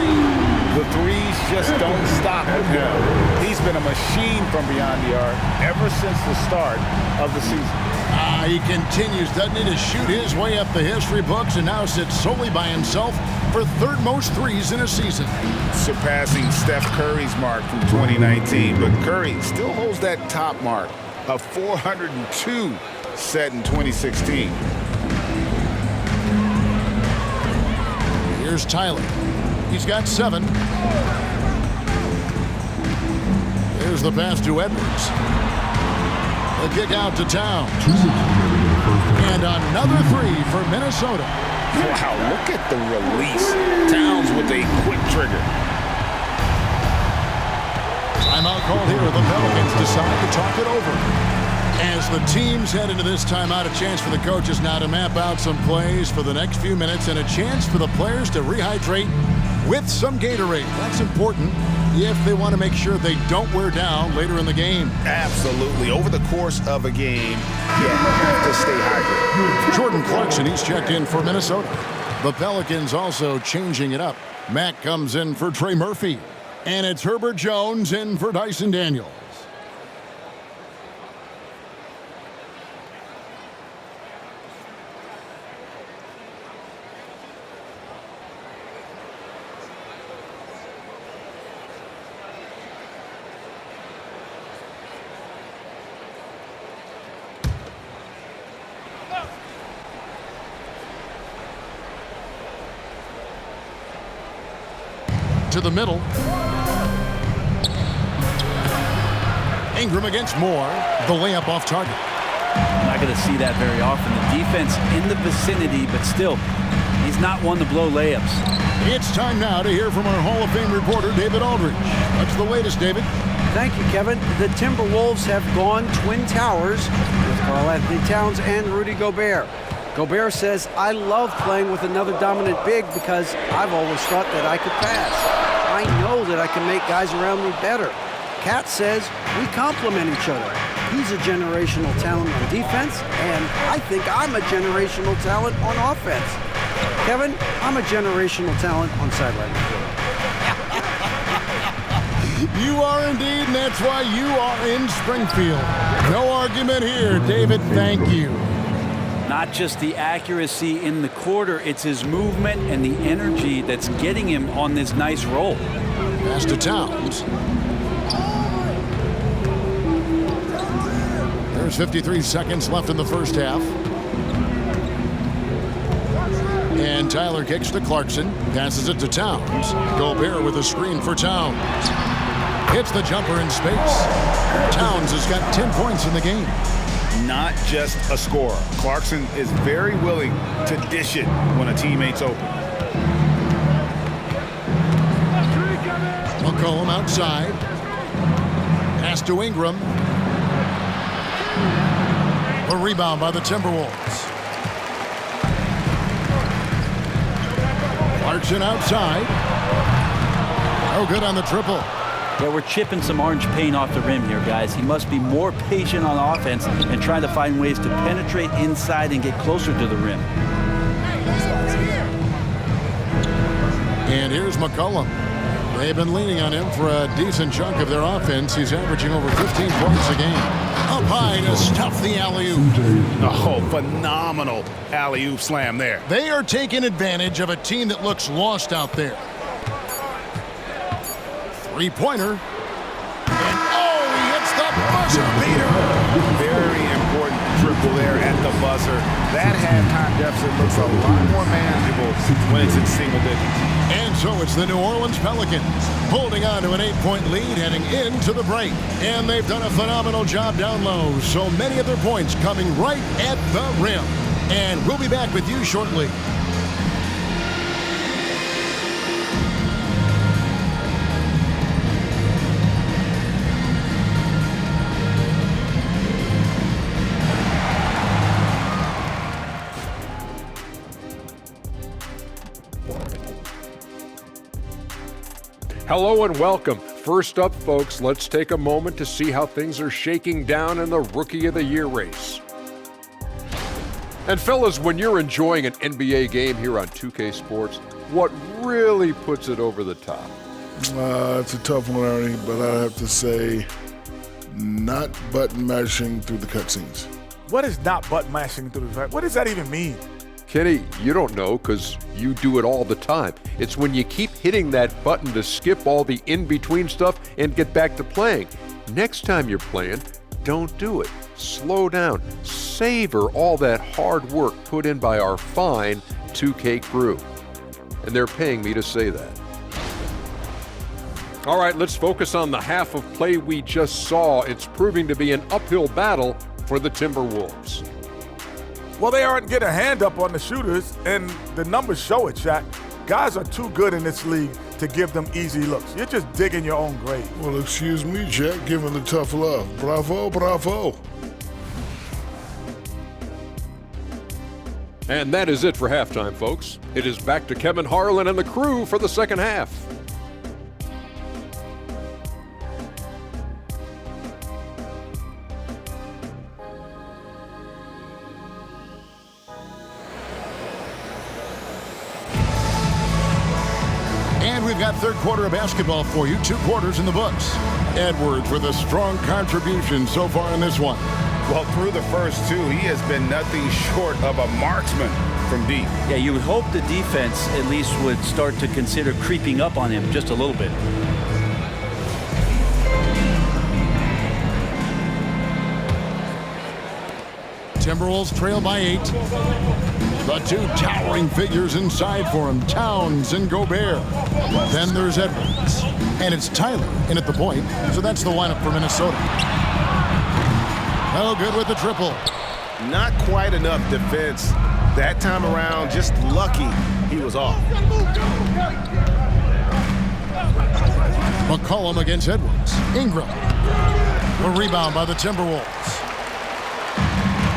The threes just don't stop with him. He's been a machine from beyond the arc ever since the start of the season. He continues, doesn't he, to shoot his way up the history books and now sits solely by himself for 3rd most threes in a season. Surpassing Steph Curry's mark from 2019, but Curry still holds that top mark of 402 set in 2016. Here's Tyler. He's got 7. There's the pass to Edwards. The kick out to Towns. And another 3 for Minnesota. Wow, look at the release. Towns with a quick trigger. Timeout called here. The Pelicans decide to talk it over. As the teams head into this timeout, a chance for the coaches now to map out some plays for the next few minutes and a chance for the players to rehydrate with some Gatorade. That's important if they want to make sure they don't wear down later in the game. Absolutely. Over the course of a game, you have to stay hydrated. Jordan Clarkson, he's checked in for Minnesota. The Pelicans also changing it up. Mack comes in for Trey Murphy. And it's Herbert Jones in for Dyson Daniels. To the middle. Ingram against Moore. The layup off target. I'm not going to see that very often. The defense in the vicinity, but still, he's not one to blow layups. It's time now to hear from our Hall of Fame reporter, David Aldridge. What's the latest, David? Thank you, Kevin. The Timberwolves have gone Twin Towers with Karl-Anthony Towns and Rudy Gobert. Gobert says, I love playing with another dominant big because I've always thought that I could pass. I know that I can make guys around me better. Cat says, we complement each other. He's a generational talent on defense, and I think I'm a generational talent on offense. Kevin, I'm a generational talent on sideline reporting. You are indeed, and that's why you are in Springfield. No argument here, David. Thank you. Not just the accuracy in the quarter, it's his movement and the energy that's getting him on this nice roll. Pass to Towns. There's 53 seconds left in the first half. And Tyler kicks to Clarkson. Passes it to Towns. Gobert with a screen for Towns. Hits the jumper in space. Towns has got 10 points in the game. Not just a scorer. Clarkson is very willing to dish it when a teammate's open. McCollum outside. Pass to Ingram. A rebound by the Timberwolves. Clarkson outside. No good on the triple. Yeah, we're chipping some orange paint off the rim here, guys. He must be more patient on offense and trying to find ways to penetrate inside and get closer to the rim. And here's McCollum. They've been leaning on him for a decent chunk of their offense. He's averaging over 15 points a game. Up high to stuff the alley-oop. Oh, phenomenal alley-oop slam there. They are taking advantage of a team that looks lost out there. Three-pointer. And oh, he hits the buzzer beater. Very important triple there at the buzzer. That halftime deficit looks a lot more manageable when it's in single digits. And so it's the New Orleans Pelicans holding on to an 8-point lead heading into the break. And they've done a phenomenal job down low. So many of their points coming right at the rim. And we'll be back with you shortly. Hello and welcome. First up, folks, let's take a moment to see how things are shaking down in the Rookie of the Year race. And fellas, when you're enjoying an NBA game here on 2K Sports, what really puts it over the top? It's a tough one, Ernie, but I have to say not button mashing through the cutscenes. What is not button mashing through the? What does that even mean? Kenny, you don't know because you do it all the time. It's when you keep hitting that button to skip all the in-between stuff and get back to playing. Next time you're playing, don't do it. Slow down. Savor all that hard work put in by our fine 2K crew. And they're paying me to say that. All right, let's focus on the half of play we just saw. It's proving to be an uphill battle for the Timberwolves. Well, they aren't getting a hand up on the shooters, and the numbers show it, Shaq. Guys are too good in this league to give them easy looks. You're just digging your own grave. Well, excuse me, Jack, giving the tough love. Bravo, bravo. And that is it for halftime, folks. It is back to Kevin Harlan and the crew for the second half. And we've got third quarter of basketball for you. 2 quarters in the books. Edwards with a strong contribution so far in this one. Well, through the first 2, he has been nothing short of a marksman from deep. Yeah, you would hope the defense at least would start to consider creeping up on him just a little bit. Timberwolves trail by 8. The 2 towering figures inside for him, Towns and Gobert. Then there's Edwards. And it's Tyler in at the point, so that's the lineup for Minnesota. No good with the triple. Not quite enough defense that time around. Just lucky he was off. McCollum against Edwards. Ingram. A rebound by the Timberwolves.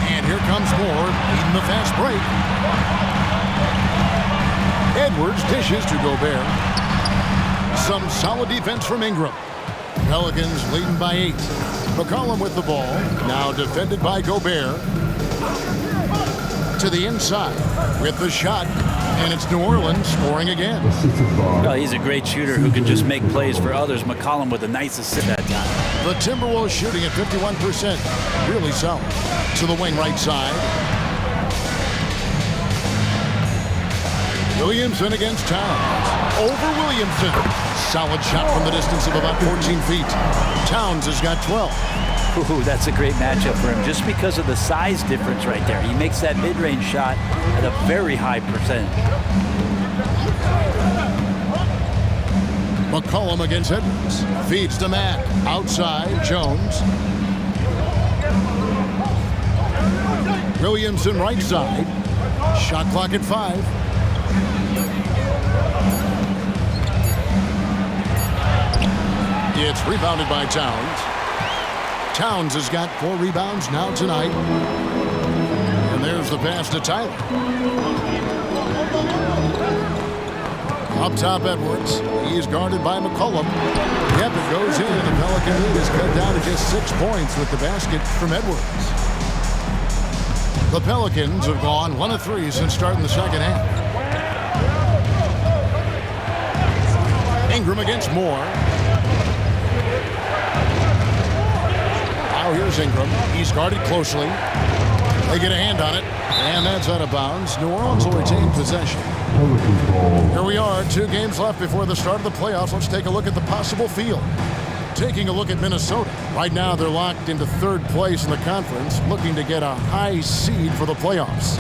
And here comes Moore, leading the fast break. Edwards dishes to Gobert. Some solid defense from Ingram. Pelicans leading by 8. McCollum with the ball, now defended by Gobert. To the inside with the shot, and it's New Orleans scoring again. Well, he's a great shooter who can just make plays for others. McCollum with a nice assist that time. The Timberwolves shooting at 51%. Really solid. To the wing right side. Williamson against Towns. Over Williamson. Solid shot from the distance of about 14 feet. Towns has got 12. Ooh, that's a great matchup for him just because of the size difference right there. He makes that mid-range shot at a very high percentage. McCollum against Edwards. Feeds to Mack. Outside, Jones. Williamson right side. Shot clock at 5. It's rebounded by Towns. Towns has got 4 rebounds now tonight. And there's the pass to Tyler. Up top, Edwards. He's guarded by McCollum. Yep, it goes in. The Pelican lead is cut down to just 6 points with the basket from Edwards. The Pelicans have gone 1 of 3 since starting the second half. Ingram against Moore. Now here's Ingram. He's guarded closely. They get a hand on it, and that's out of bounds. New Orleans will retain possession. Here we are, 2 games left before the start of the playoffs. Let's take a look at the possible field. Taking a look at Minnesota. Right now, they're locked into 3rd place in the conference, looking to get a high seed for the playoffs.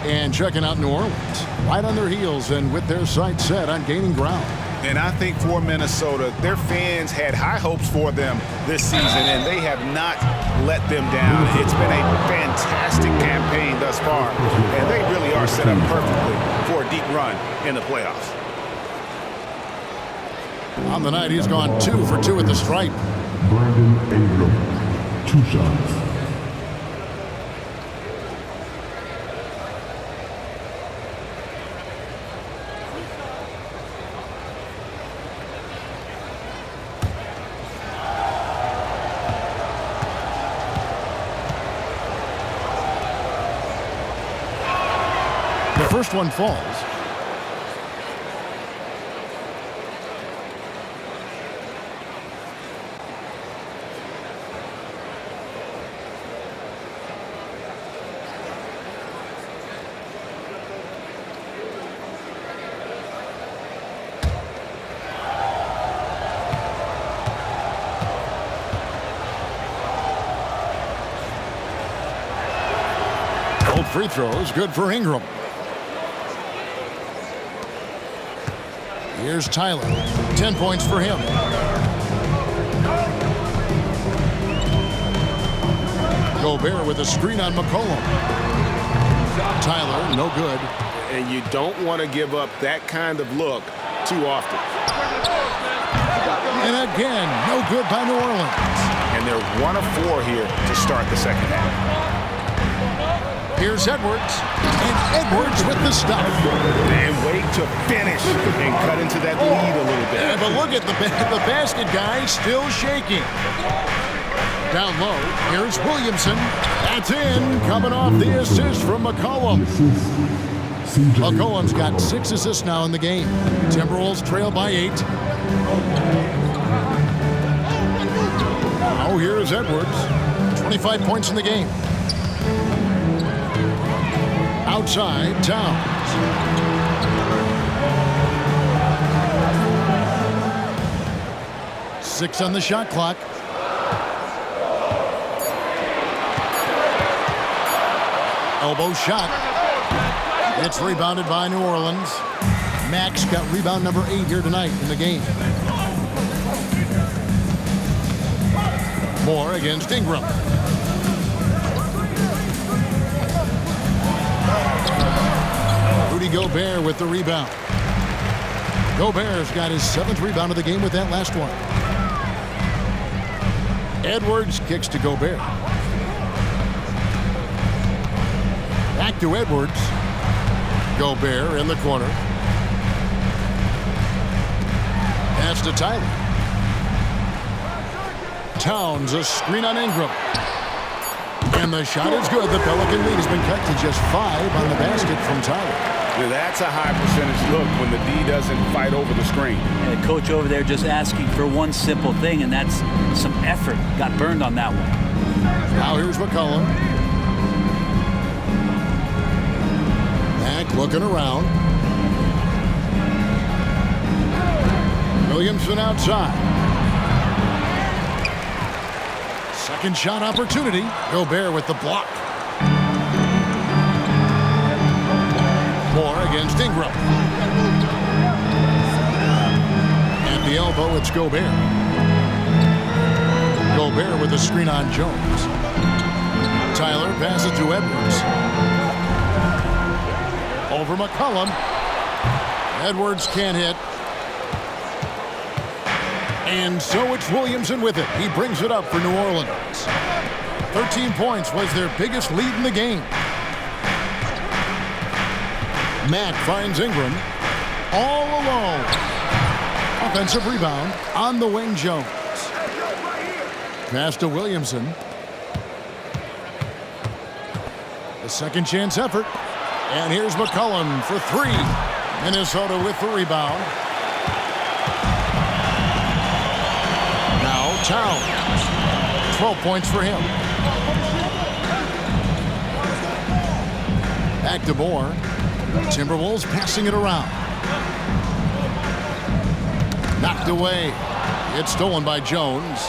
And checking out New Orleans, right on their heels and with their sights set on gaining ground. And I think for Minnesota, their fans had high hopes for them this season, and they have not let them down. It's been a fantastic campaign thus far, and they really are set up perfectly for a deep run in the playoffs. On the night, he's gone 2 for 2 at the stripe. Brandon Ingram, 2 shots. The first one falls. Both free throws good for Ingram. Here's Tyler. 10 points for him. Gobert with a screen on McCollum. Tyler, no good. And you don't want to give up that kind of look too often. And again, no good by New Orleans. And they're 1 of 4 here to start the second half. Here's Edwards. And Edwards with the stop. And wait to finish and cut into that lead a little bit. Yeah, but look at the basket guy still shaking. Down low, here's Williamson. That's in, coming off the assist from McCollum. McCollum's got 6 assists now in the game. Timberwolves trail by 8. Now here's Edwards. 25 points in the game. Outside, Towns. Six on the shot clock. Elbow shot. It's rebounded by New Orleans. Max got rebound number 8 here tonight in the game. Moore against Ingram. Rudy Gobert with the rebound. Gobert's got his 7th rebound of the game with that last one. Edwards kicks to Gobert. Back to Edwards. Gobert in the corner. Pass to Tyler. Towns, a screen on Ingram. And the shot is good. The Pelican lead has been cut to just 5 on the basket from Tyler. Now that's a high percentage look when the D doesn't fight over the screen. And the coach over there just asking for one simple thing, and that's some effort. Got burned on that one. Now here's McCollum. Back looking around. Williamson outside. Second shot opportunity. Gobert with the block. Moore against Ingram. At the elbow, it's Gobert. Gobert with the screen on Jones. Tyler passes to Edwards. Over McCollum. Edwards can't hit. And so it's Williamson with it. He brings it up for New Orleans. 13 points was their biggest lead in the game. Mack finds Ingram all alone. Offensive rebound on the wing, Jones. Pass to Williamson. The second chance effort. And here's McCollum for three. Minnesota with the rebound. Now Towns. 12 points for him. Back to Moore. Timberwolves passing it around. Knocked away. It's stolen by Jones.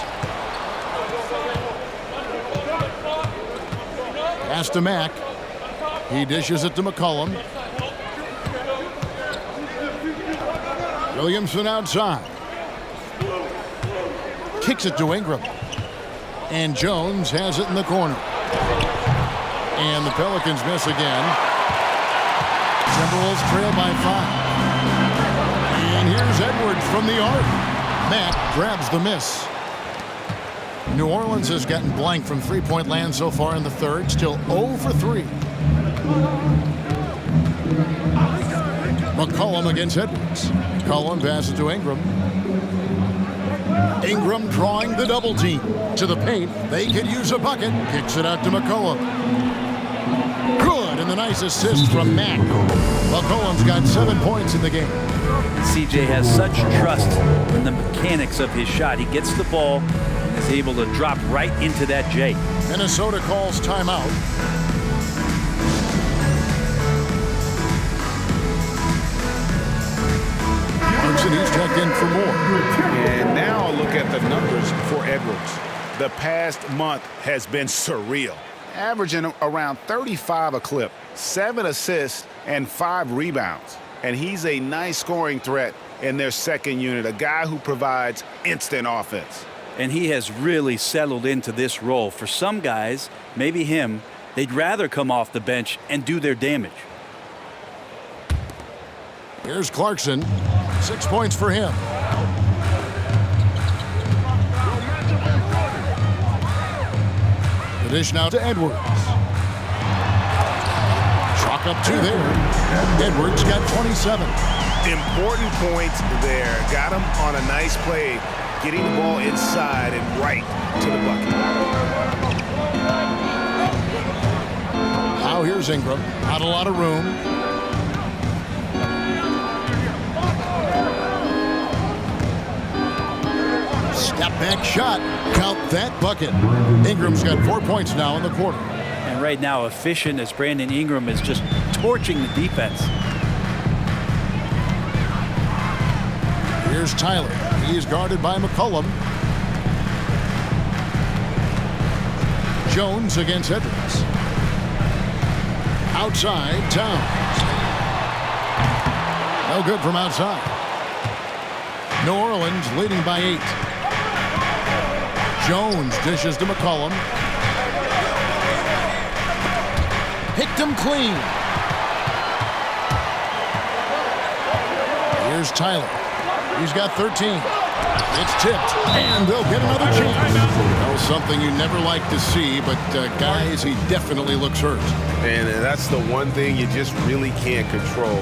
Pass to Mack. He dishes it to McCollum. Williamson outside. Kicks it to Ingram. And Jones has it in the corner. And the Pelicans miss again. Timberwolves trail by 5. And here's Edwards from the arc. Mack grabs the miss. New Orleans has gotten blank from three-point land so far in the third. Still 0 for 3. McCollum against Edwards. McCollum passes to Ingram. Ingram drawing the double team. To the paint. They could use a bucket. Kicks it out to McCollum. Good, and the nice assist from Mack. McCollum's got 7 points in the game. CJ has such trust in the mechanics of his shot. He gets the ball and is able to drop right into that J. Minnesota calls timeout. He's checked in for more. And now a look at the numbers for Edwards. The past month has been surreal. Averaging around 35 a clip, 7 assists, and 5 rebounds. And he's a nice scoring threat in their second unit, a guy who provides instant offense. And he has really settled into this role. For some guys, maybe him, they'd rather come off the bench and do their damage. Here's Clarkson. 6 points for him. The dish now to Edwards. Chalk up 2 there. Edwards got 27. Important points there. Got him on a nice play, getting the ball inside and right to the bucket. Now here's Ingram. Not a lot of room. Step back shot. Count that bucket. Ingram's got 4 points now in the quarter. And right now, efficient as Brandon Ingram is just torching the defense. Here's Tyler. He's guarded by McCollum. Jones against Edwards. Outside, Towns. No good from outside. New Orleans leading by 8. Jones dishes to McCollum. Picked him clean. Here's Tyler. He's got 13. It's tipped, and they'll get another chance. Well, something you never like to see, but guys, he definitely looks hurt. And that's the one thing you just really can't control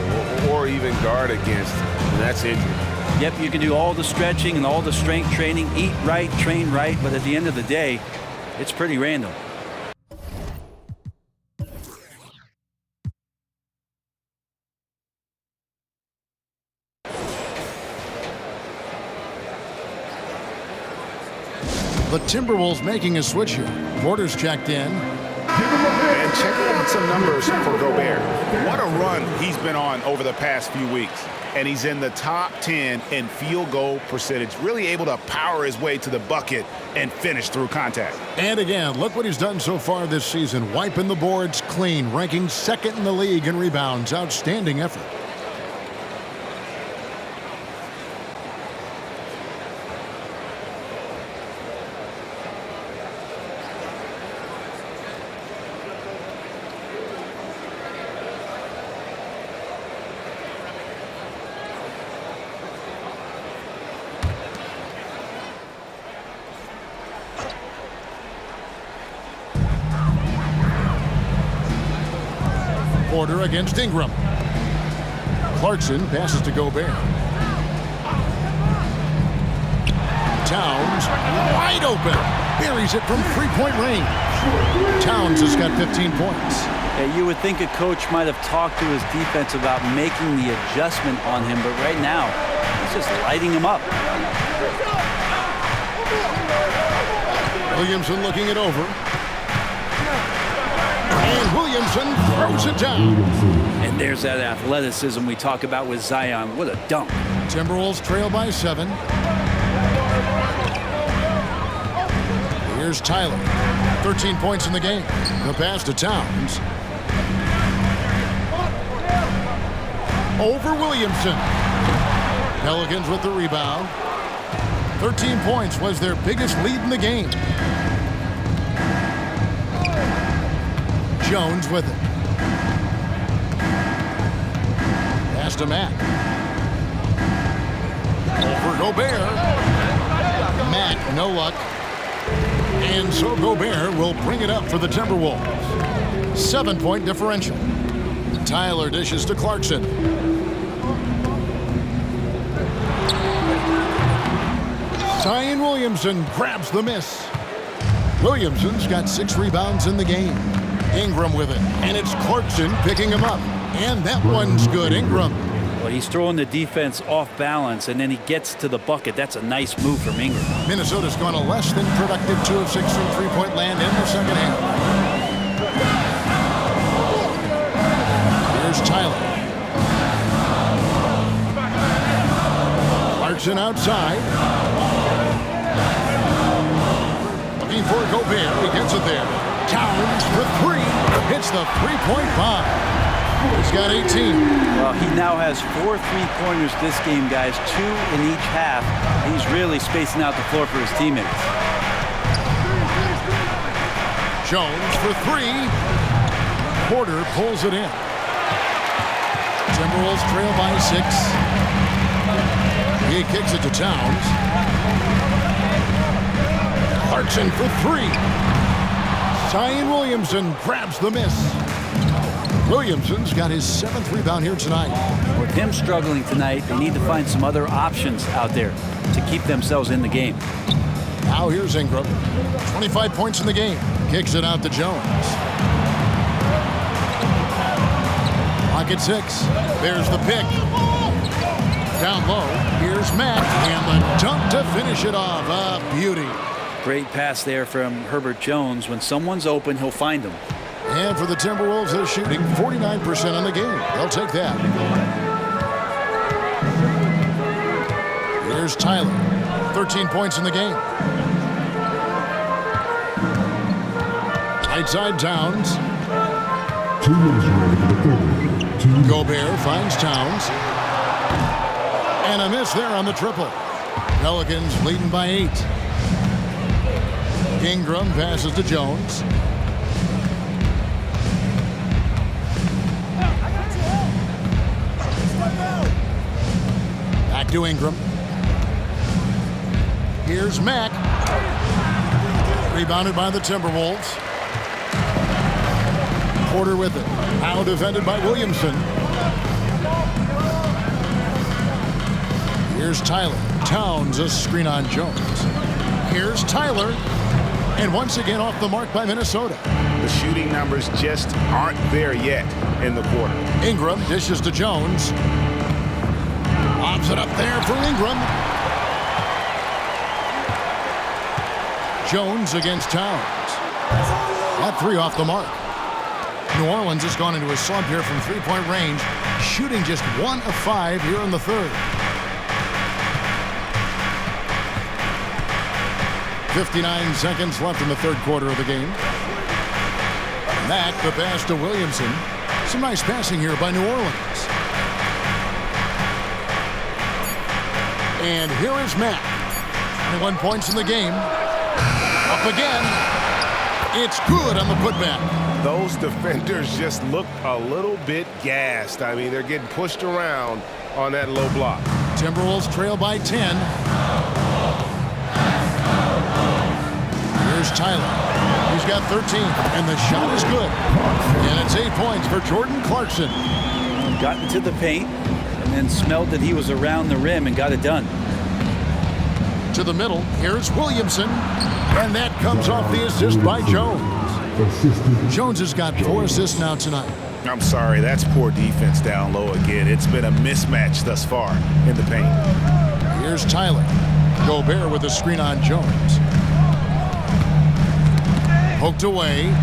or even guard against, and that's injury. Yep, you can do all the stretching and all the strength training, eat right, train right, but at the end of the day, it's pretty random. The Timberwolves making a switch here. Porter's checked in. And And check out some numbers for Gobert. What a run he's been on over the past few weeks. And he's in the top 10 in field goal percentage, really able to power his way to the bucket and finish through contact. And again, look what he's done so far this season. Wiping the boards clean, ranking second in the league in rebounds. Outstanding effort. Porter against Ingram. Clarkson passes to Gobert. Towns wide open. Buries it from three-point range. Towns has got 15 points. Yeah, you would think a coach might have talked to his defense about making the adjustment on him, but right now, he's just lighting him up. Williamson looking it over. And Williamson throws it down. And there's that athleticism we talk about with Zion. What a dunk. Timberwolves trail by 7. Here's Tyler. 13 points in the game. The pass to Towns. Over Williamson. Pelicans with the rebound. 13 points was their biggest lead in the game. Jones with it. Pass to Mack. Over Gobert. Mack, no luck. And so Gobert will bring it up for the Timberwolves. 7-point differential. Tyler dishes to Clarkson. Zion Williamson grabs the miss. Williamson's got 6 rebounds in the game. Ingram with it, and it's Clarkson picking him up. And that one's good. Ingram. Well, he's throwing the defense off balance, and then he gets to the bucket. That's a nice move from Ingram. Minnesota's gone a less than productive 2 of 6 from three-point land in the second half. Here's Tyler. Clarkson outside. Looking for Gobert. He gets it there. Towns for 3. Hits the three-point bomb. He's got 18. Well, he now has 4 3-pointers this game, guys. 2 in each half. He's really spacing out the floor for his teammates. Jones for 3. Porter pulls it in. Timberwolves trail by 6. He kicks it to Towns. Clarkson for 3. Zion Williamson grabs the miss. Williamson's got his 7th rebound here tonight. With him struggling tonight, they need to find some other options out there to keep themselves in the game. Now here's Ingram. 25 points in the game. Kicks it out to Jones. Pocket 6. There's the pick. Down low. Here's Mack. And the dunk to finish it off. A beauty. Great pass there from Herbert Jones. When someone's open, he'll find them. And for the Timberwolves, they're shooting 49% on the game. They'll take that. Here's Tyler. 13 points in the game. Right side Towns. 2 minutes remaining for the third. Gobert finds Towns. And a miss there on the triple. Pelicans leading by 8. Ingram passes to Jones. Back to Ingram. Here's Mack. Rebounded by the Timberwolves. Porter with it. Now defended by Williamson. Here's Tyler. Towns a screen on Jones. Here's Tyler. And once again off the mark by Minnesota. The shooting numbers just aren't there yet in the quarter. Ingram dishes to Jones. Lobs it up there for Ingram. Jones against Towns. That 3 off the mark. New Orleans has gone into a slump here from three-point range, shooting just 1 of 5 here in the third. 59 seconds left in the third quarter of the game. Mack, the pass to Williamson. Some nice passing here by New Orleans. And here is Mack. 21 points in the game. Up again. It's good on the putback. Those defenders just look a little bit gassed. I mean, they're getting pushed around on that low block. Timberwolves trail by 10. Here's Tyler. He's got 13, and the shot is good. And it's 8 points for Jordan Clarkson. Got into the paint and then smelled that he was around the rim and got it done. To the middle, here's Williamson. And that comes off the assist by Jones. Jones has got 4 assists now tonight. I'm sorry, that's poor defense down low again. It's been a mismatch thus far in the paint. Here's Tyler. Gobert with a screen on Jones. Poked away.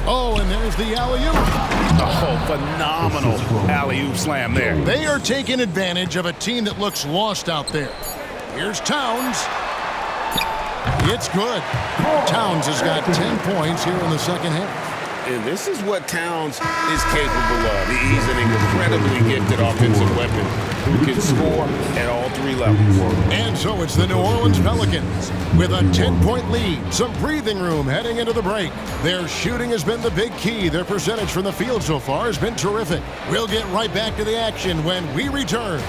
Oh, and there's the alley-oop. Oh, phenomenal alley-oop slam there. They are taking advantage of a team that looks lost out there. Here's Towns. It's good. Towns has got 10 points here in the second half. And this is what Towns is capable of. He's an incredibly gifted offensive weapon who can score at all 3 levels. And so it's the New Orleans Pelicans with a 10-point lead. Some breathing room heading into the break. Their shooting has been the big key. Their percentage from the field so far has been terrific. We'll get right back to the action when we return.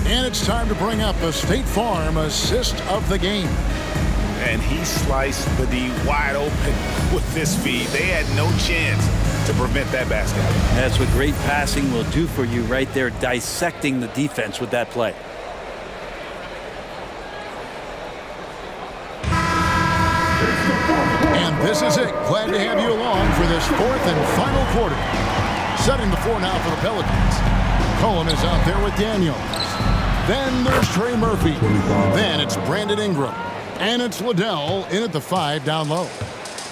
And it's time to bring up the State Farm assist of the game. And he sliced the D wide open with this feed. They had no chance to prevent that basket. That's what great passing will do for you right there, dissecting the defense with that play. And this is it. Glad to have you along for this 4th and final quarter. Setting the floor now for the Pelicans. Cohen is out there with Daniels. Then there's Trey Murphy. Then it's Brandon Ingram. And it's Liddell in at the 5 down low.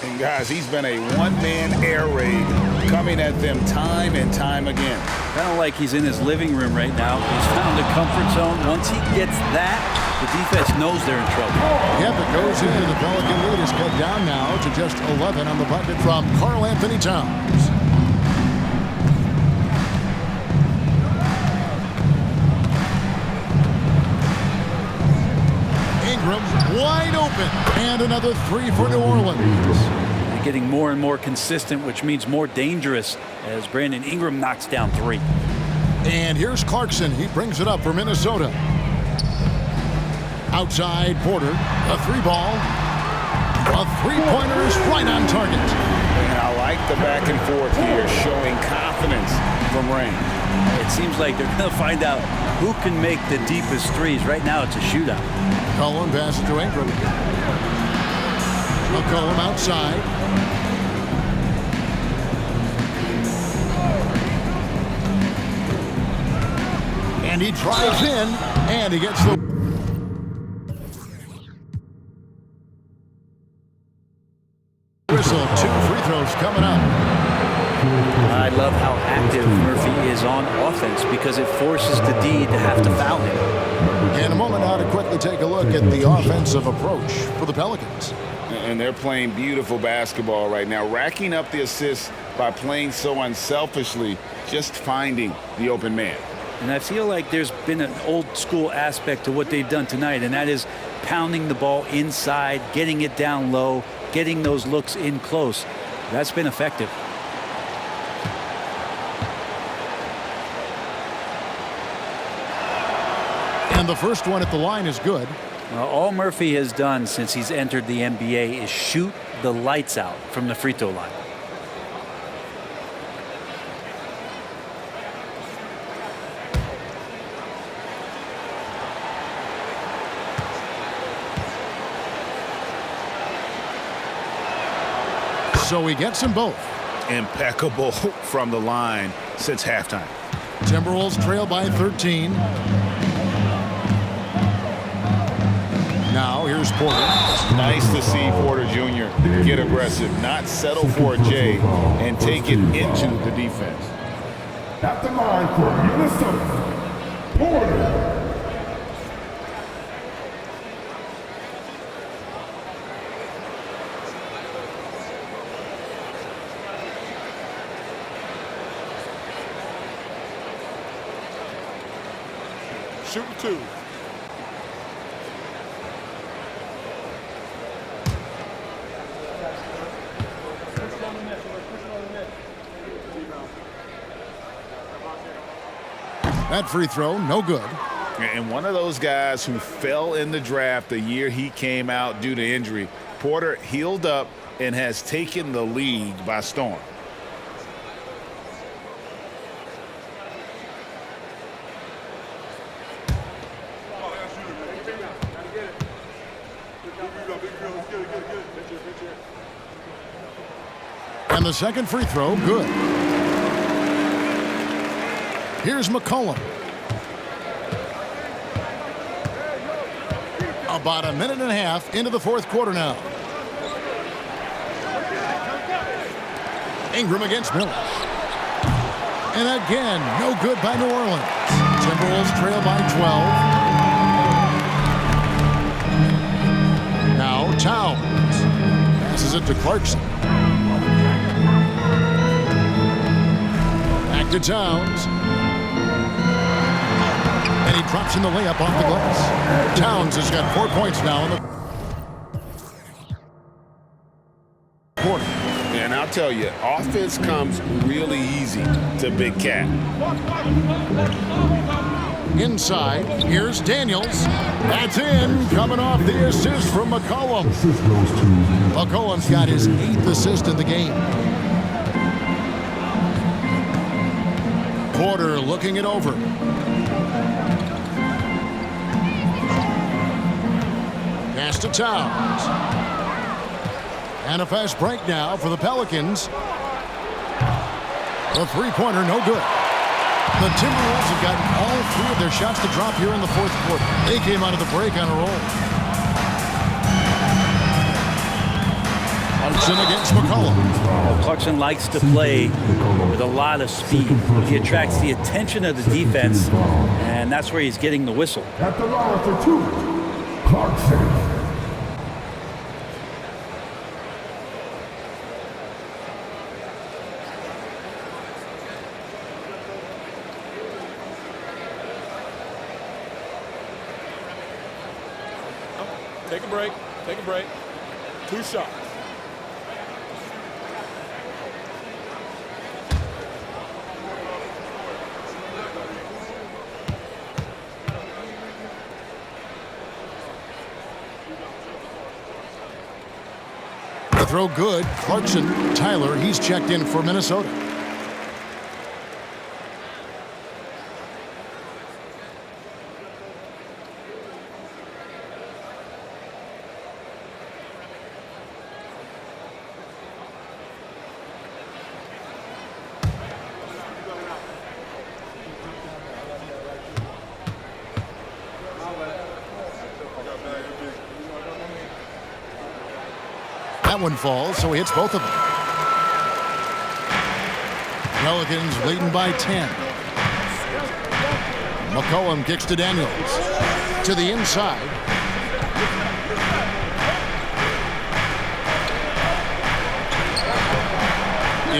And guys, he's been a one-man air raid coming at them time and time again. Kind of like he's in his living room right now. He's found a comfort zone. Once he gets that, the defense knows they're in trouble. Yep, it goes into the Pelican lead. Is cut down now to just 11 on the bucket from Karl Anthony Towns. Wide open, and another 3 for New Orleans. They're getting more and more consistent, which means more dangerous as Brandon Ingram knocks down 3. And here's Clarkson. He brings it up for Minnesota. Outside Porter, a 3-ball. A 3-pointer is right on target. And I like the back and forth here, showing confidence from Rain. It seems like they're going to find out who can make the deepest threes. Right now, it's a shootout. Cullen passes to Ingram. McCollum outside. And he drives in, and he gets the whistle. 2 free throws coming up. I love how active Murphy is on offense because it forces the D to have to foul him. In a moment now to quickly take a look at the offensive approach for the Pelicans. And they're playing beautiful basketball right now, racking up the assists by playing so unselfishly, just finding the open man. And I feel like there's been an old school aspect to what they've done tonight, and that is pounding the ball inside, getting it down low, getting those looks in close. That's been effective. And the first one at the line is good. Well, all Murphy has done since he's entered the NBA is shoot the lights out from the free throw line. So he gets them both. Impeccable from the line since halftime. Timberwolves trail by 13. Now here's Porter. Nice to see Porter Jr. get aggressive, not settle for a J, and take it into the defense. At the line for Minnesota, Porter. Shooting two. That free throw, no good. And one of those guys who fell in the draft the year he came out due to injury. Porter healed up and has taken the league by storm. And the second free throw, good. Here's McCollum. About a minute and a half into the fourth quarter now. Ingram against Miller. And again, no good by New Orleans. Timberwolves trail by 12. Now Towns. Passes it to Clarkson. Back to Towns. And he drops in the layup off the glass. Towns has got 4 points now in the quarter. And I'll tell you, offense comes really easy to Big Cat. Inside, here's Daniels. That's in, coming off the assist from McCollum. McCollum's got his 8th assist in the game. Porter looking it over. Pass to Towns. And a fast break now for the Pelicans. The three-pointer, no good. The Timberwolves have gotten all 3 of their shots to drop here in the fourth quarter. They came out of the break on a roll. Clarkson against McCollum. Well, Clarkson likes to play with a lot of speed. He attracts the attention of the defense, and that's where he's getting the whistle. At the line for 2, Clarkson. Take a break. Take a break. 2 shots. The throw good. Clarkson, Tyler, he's checked in for Minnesota. That one falls, so he hits both of them. Pelicans leading by 10. McCollum kicks to Daniels. To the inside.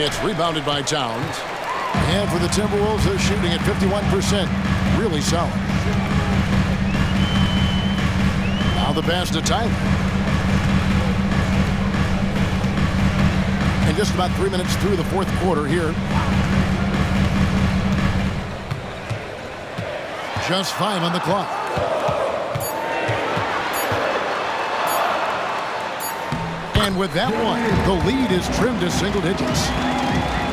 It's rebounded by Towns. And for the Timberwolves, they're shooting at 51%. Really solid. Now the pass to Tyler. And just about 3 minutes through the fourth quarter here. Just 5 on the clock. And with that one, the lead is trimmed to single digits.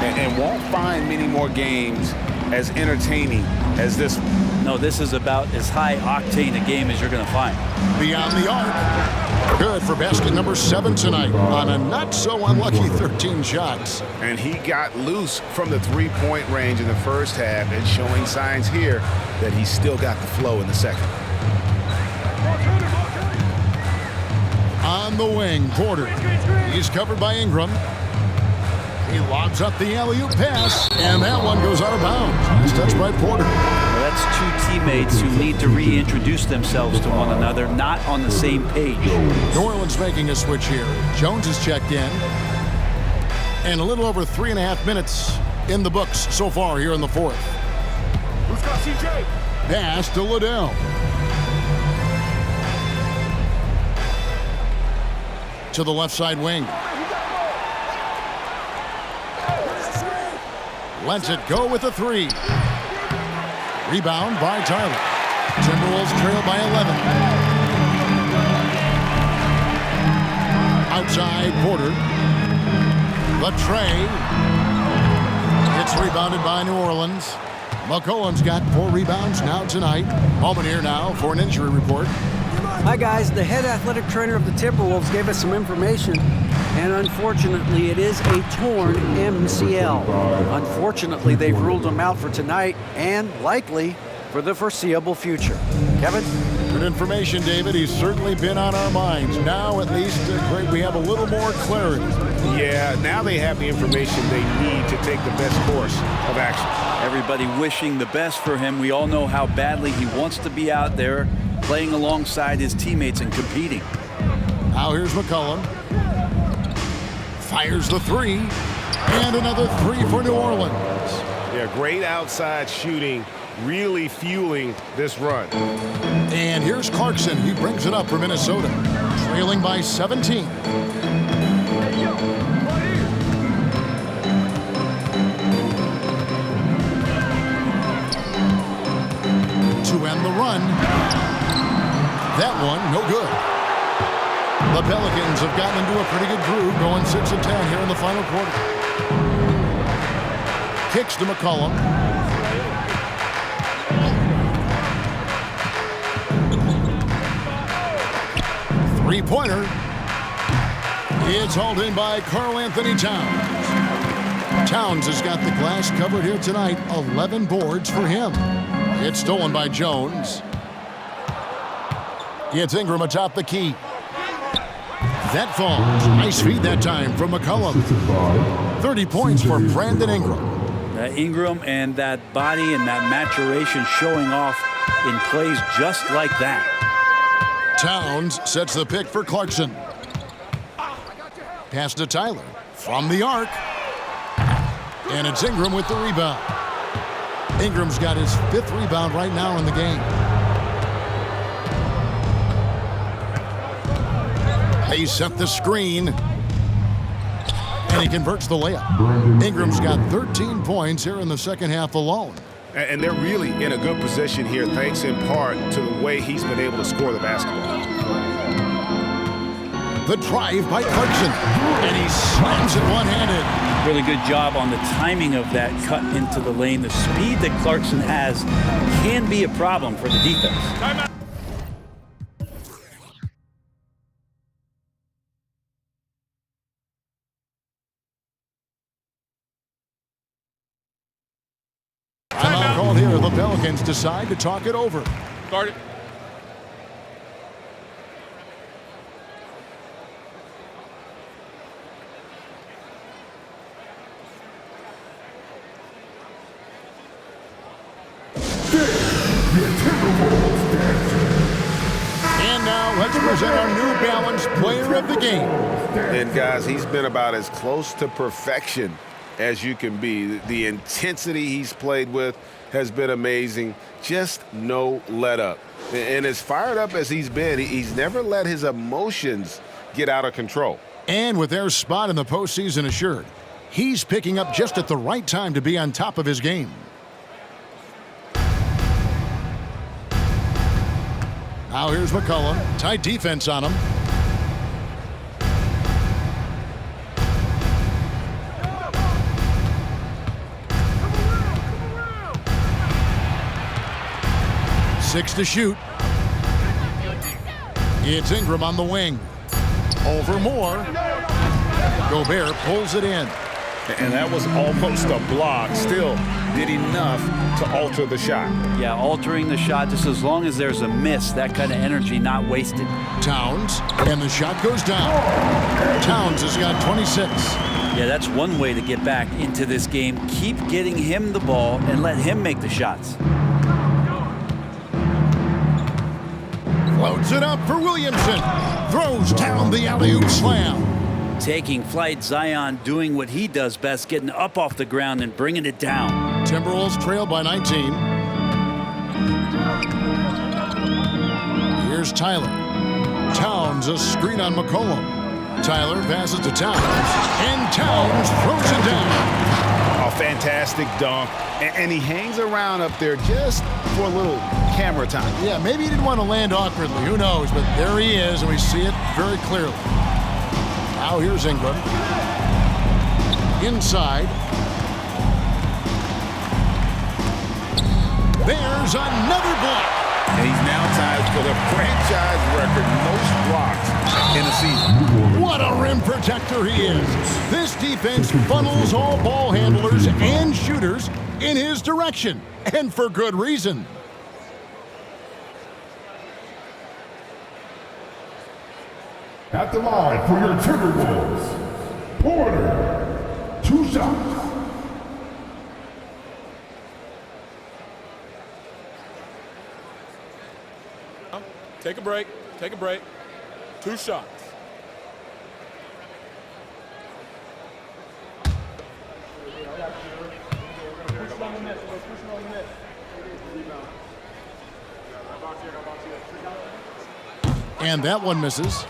And won't find many more games as entertaining as this one. No, this is about as high octane a game as you're going to find. Beyond the arc. Good for basket number 7 tonight on a not so unlucky 13 shots. And he got loose from the three-point range in the first half and showing signs here that he's still got the flow in the second. On the wing, Porter. He's covered by Ingram. He lobs up the alley-oop pass, and that one goes out of bounds. Nice touch by Porter. Well, that's two teammates who need to reintroduce themselves to one another, not on the same page. New Orleans making a switch here. Jones has checked in. And a little over 3.5 minutes in the books so far here in the fourth. Who's got CJ? Pass to Liddell. To the left side wing. Lets it go with a 3. Rebound by Tyler. Timberwolves trail by 11. Outside, Porter. The tray. It's rebounded by New Orleans. McCollum's got 4 rebounds now tonight. Moment here now for an injury report. Hi, guys. The head athletic trainer of the Timberwolves gave us some information, and unfortunately, it is a torn MCL. Unfortunately, they've ruled him out for tonight and likely for the foreseeable future. Kevin? Good information, David. He's certainly been on our minds. Now, at least, great, we have a little more clarity. Yeah, now they have the information they need to take the best course of action. Everybody wishing the best for him. We all know how badly he wants to be out there playing alongside his teammates and competing. Now here's McCollum. Fires the 3. And another 3 for New Orleans. Yeah, great outside shooting, really fueling this run. And here's Clarkson. He brings it up for Minnesota. Trailing by 17. To end the run. That one, no good. The Pelicans have gotten into a pretty good groove, going 6 of 10 here in the final quarter. Kicks to McCollum. Three-pointer. It's hauled in by Karl Anthony Towns. Towns has got the glass covered here tonight. 11 boards for him. It's stolen by Jones. It's Ingram atop the key. That falls. Nice feed that time from McCollum. 30 points for Brandon Ingram. Ingram and that body and that maturation showing off in plays just like that. Towns sets the pick for Clarkson. Pass to Tyler from the arc. And it's Ingram with the rebound. Ingram's got his 5th rebound right now in the game. They set the screen. And he converts the layup. Ingram's got 13 points here in the second half alone. And they're really in a good position here, thanks in part to the way he's been able to score the basketball. The drive by Clarkson. And he slams it one-handed. Really good job on the timing of that cut into the lane. The speed that Clarkson has can be a problem for the defense. Timeout. Timeout called here. The Pelicans decide to talk it over. Start it. And now let's present our New Balance player of the game. And guys, he's been about as close to perfection as you can be. The intensity he's played with has been amazing. Just no let up. And as fired up as he's been, he's never let his emotions get out of control. And with their spot in the postseason assured, he's picking up just at the right time to be on top of his game. Now here's McCollum. Tight defense on him. Six to shoot. It's Ingram on the wing. Over Moore. Gobert pulls it in. And that was almost a block. Still did enough to alter the shot. Yeah, altering the shot just as long as there's a miss. That kind of energy not wasted. Towns, and the shot goes down. Towns has got 26. Yeah, that's one way to get back into this game. Keep getting him the ball and let him make the shots. Floats it up for Williamson. Throws down the alley-oop slam. Taking flight, Zion doing what he does best, getting up off the ground and bringing it down. Timberwolves trail by 19. Here's Tyler. Towns, a screen on McCollum. Tyler passes to Towns, and Towns throws it down. A fantastic dunk, and he hangs around up there just for a little camera time. Yeah, maybe he didn't want to land awkwardly. Who knows? But there he is, and we see it very clearly. Now here's Ingram. Inside. There's another block. And he's now tied for the franchise record most blocks in a season. What a rim protector he is. This defense funnels all ball handlers and shooters in his direction, and for good reason. At the line for your Timberwolves, Porter, 2 shots. Take a break. Take a break. 2 shots. And that one misses.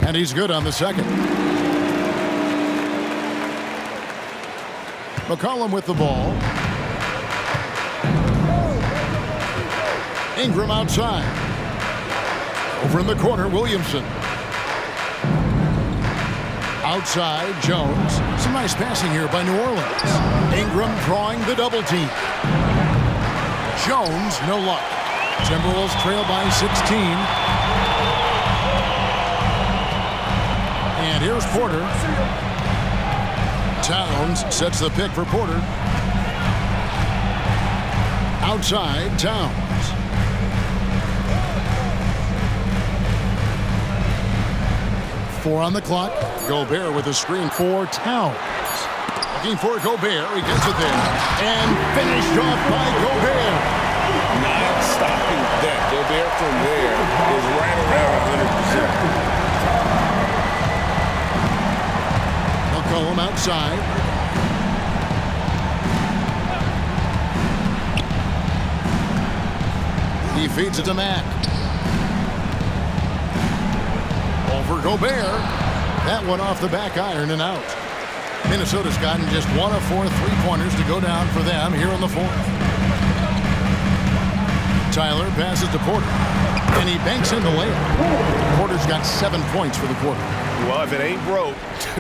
And he's good on the second. McCollum with the ball. Ingram outside. Over in the corner, Williamson. Outside, Jones. Some nice passing here by New Orleans. Ingram drawing the double team. Jones, no luck. Timberwolves trail by 16. And here's Porter. Towns sets the pick for Porter. Outside, Towns. Four on the clock. Gobert with a screen for Towns. Looking for Gobert. He gets it there. And finished off by Gobert. Not stopping that. Gobert from there is right around 100%. McCollum outside. He feeds it to Mack. Over Gobert. That one off the back iron and out. Minnesota's gotten just 1 of 4 3-pointers to go down for them here in the fourth. Tyler passes to Porter. And he banks in the layup. Porter's got 7 points for the quarter. Well, if it ain't broke,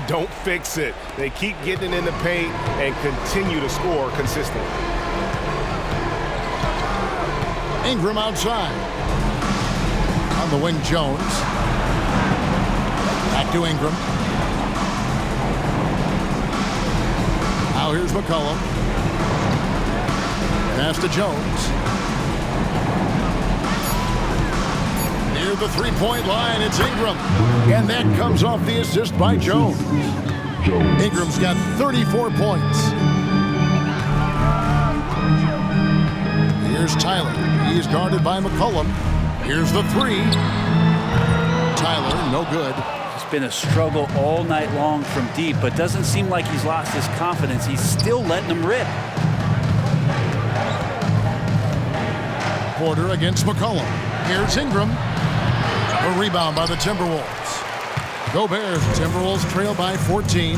don't fix it. They keep getting it in the paint and continue to score consistently. Ingram outside. On the wing, Jones. Back to Ingram. Now here's McCollum. Pass to Jones. Near the three-point line, it's Ingram. And that comes off the assist by Jones. Ingram's got 34 points. Here's Tyler. He's guarded by McCollum. Here's the three. Tyler, no good. Just been a struggle all night long from deep, but doesn't seem like he's lost his confidence. He's still letting them rip. Porter against McCollum. Here's Ingram. A rebound by the Timberwolves. Gobert, Timberwolves trail by 14.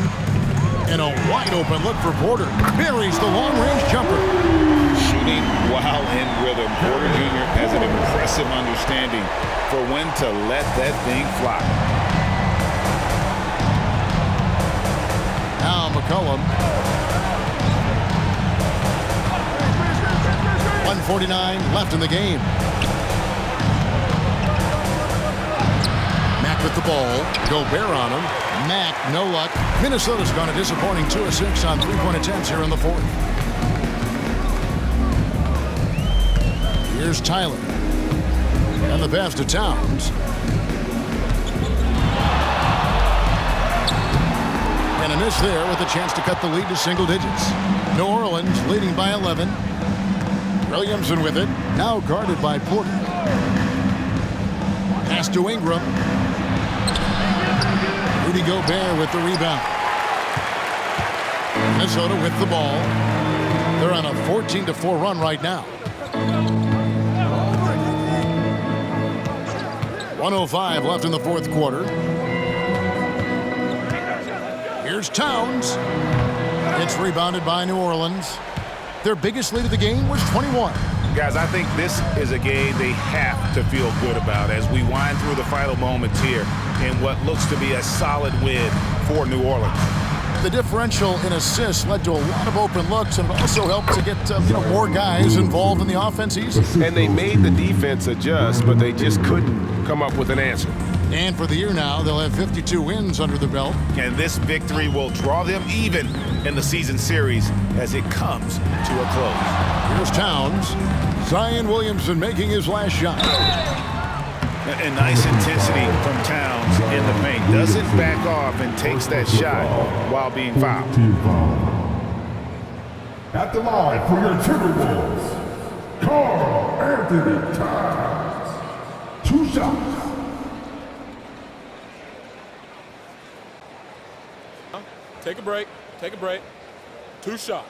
And a wide open look for Porter. Buries the long-range jumper. Shooting while in rhythm. Porter Jr. has an impressive understanding for when to let that thing fly. Now McCollum. 1:49 left in the game. Mack with the ball. Gobert on him. Mack, no luck. Minnesota's gone a disappointing 2 of 6 on three-point attempts here in the fourth. Here's Tyler. And the pass to Towns. And a miss there with a chance to cut the lead to single digits. New Orleans leading by 11. Williamson with it. Now guarded by Porter. Pass to Ingram. Rudy Gobert with the rebound. Minnesota with the ball. They're on a 14-4 run right now. 1:05 left in the fourth quarter. Here's Towns. It's rebounded by New Orleans. Their biggest lead of the game was 21. Guys, I think this is a game they have to feel good about as we wind through the final moments here in what looks to be a solid win for New Orleans. The differential in assists led to a lot of open looks and also helped to get more guys involved in the offense easy. And they made the defense adjust, but they just couldn't come up with an answer. And for the year now, they'll have 52 wins under the belt. And this victory will draw them even in the season series as it comes to a close. Here's Towns. Zion Williamson making his last shot. And nice intensity from Towns in the paint. Doesn't back off and takes that shot while being fouled. Team foul. At the line for your Timberwolves, Carl Anthony Towns. 2 shots. Take a break. Take a break. 2 shots.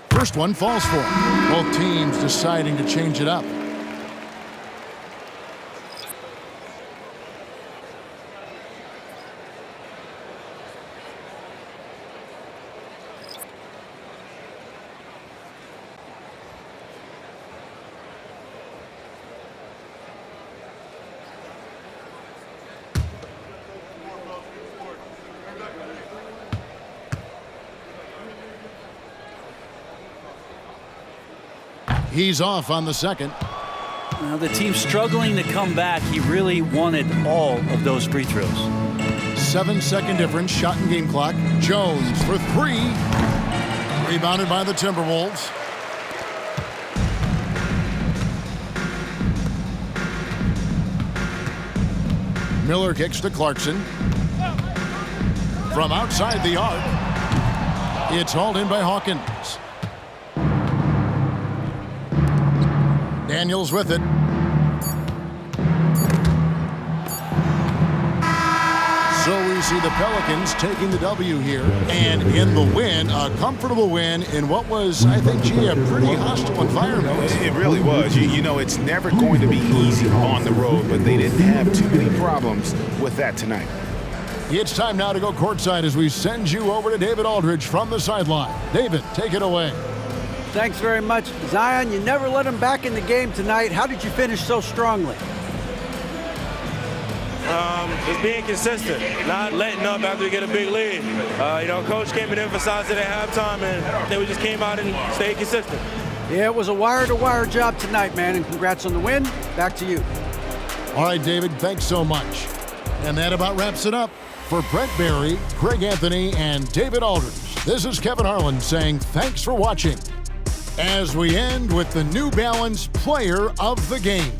First one falls for him. Both teams deciding to change it up. He's off on the second. Now the team's struggling to come back. He really wanted all of those free throws. 7-second difference, shot and game clock. Jones for 3. Rebounded by the Timberwolves. Miller kicks to Clarkson. From outside the arc, it's hauled in by Hawkins. Daniels with it. So we see the Pelicans taking the W here. And in the win, a comfortable win in what was, I think, a pretty hostile environment. It really was. You know, it's never going to be easy on the road, but they didn't have too many problems with that tonight. It's time now to go courtside as we send you over to David Aldridge from the sideline. David, take it away. Thanks very much. Zion, you never let him back in the game tonight. How did you finish so strongly? Just being consistent, not letting up after we get a big lead. Coach came and emphasized it at halftime, and we just came out and stayed consistent. Yeah, it was a wire-to-wire job tonight, man, and congrats on the win. Back to you. All right, David, thanks so much. And that about wraps it up. For Brent Barry, Craig Anthony, and David Aldridge, this is Kevin Harlan saying thanks for watching. As we end with the New Balance Player of the Game.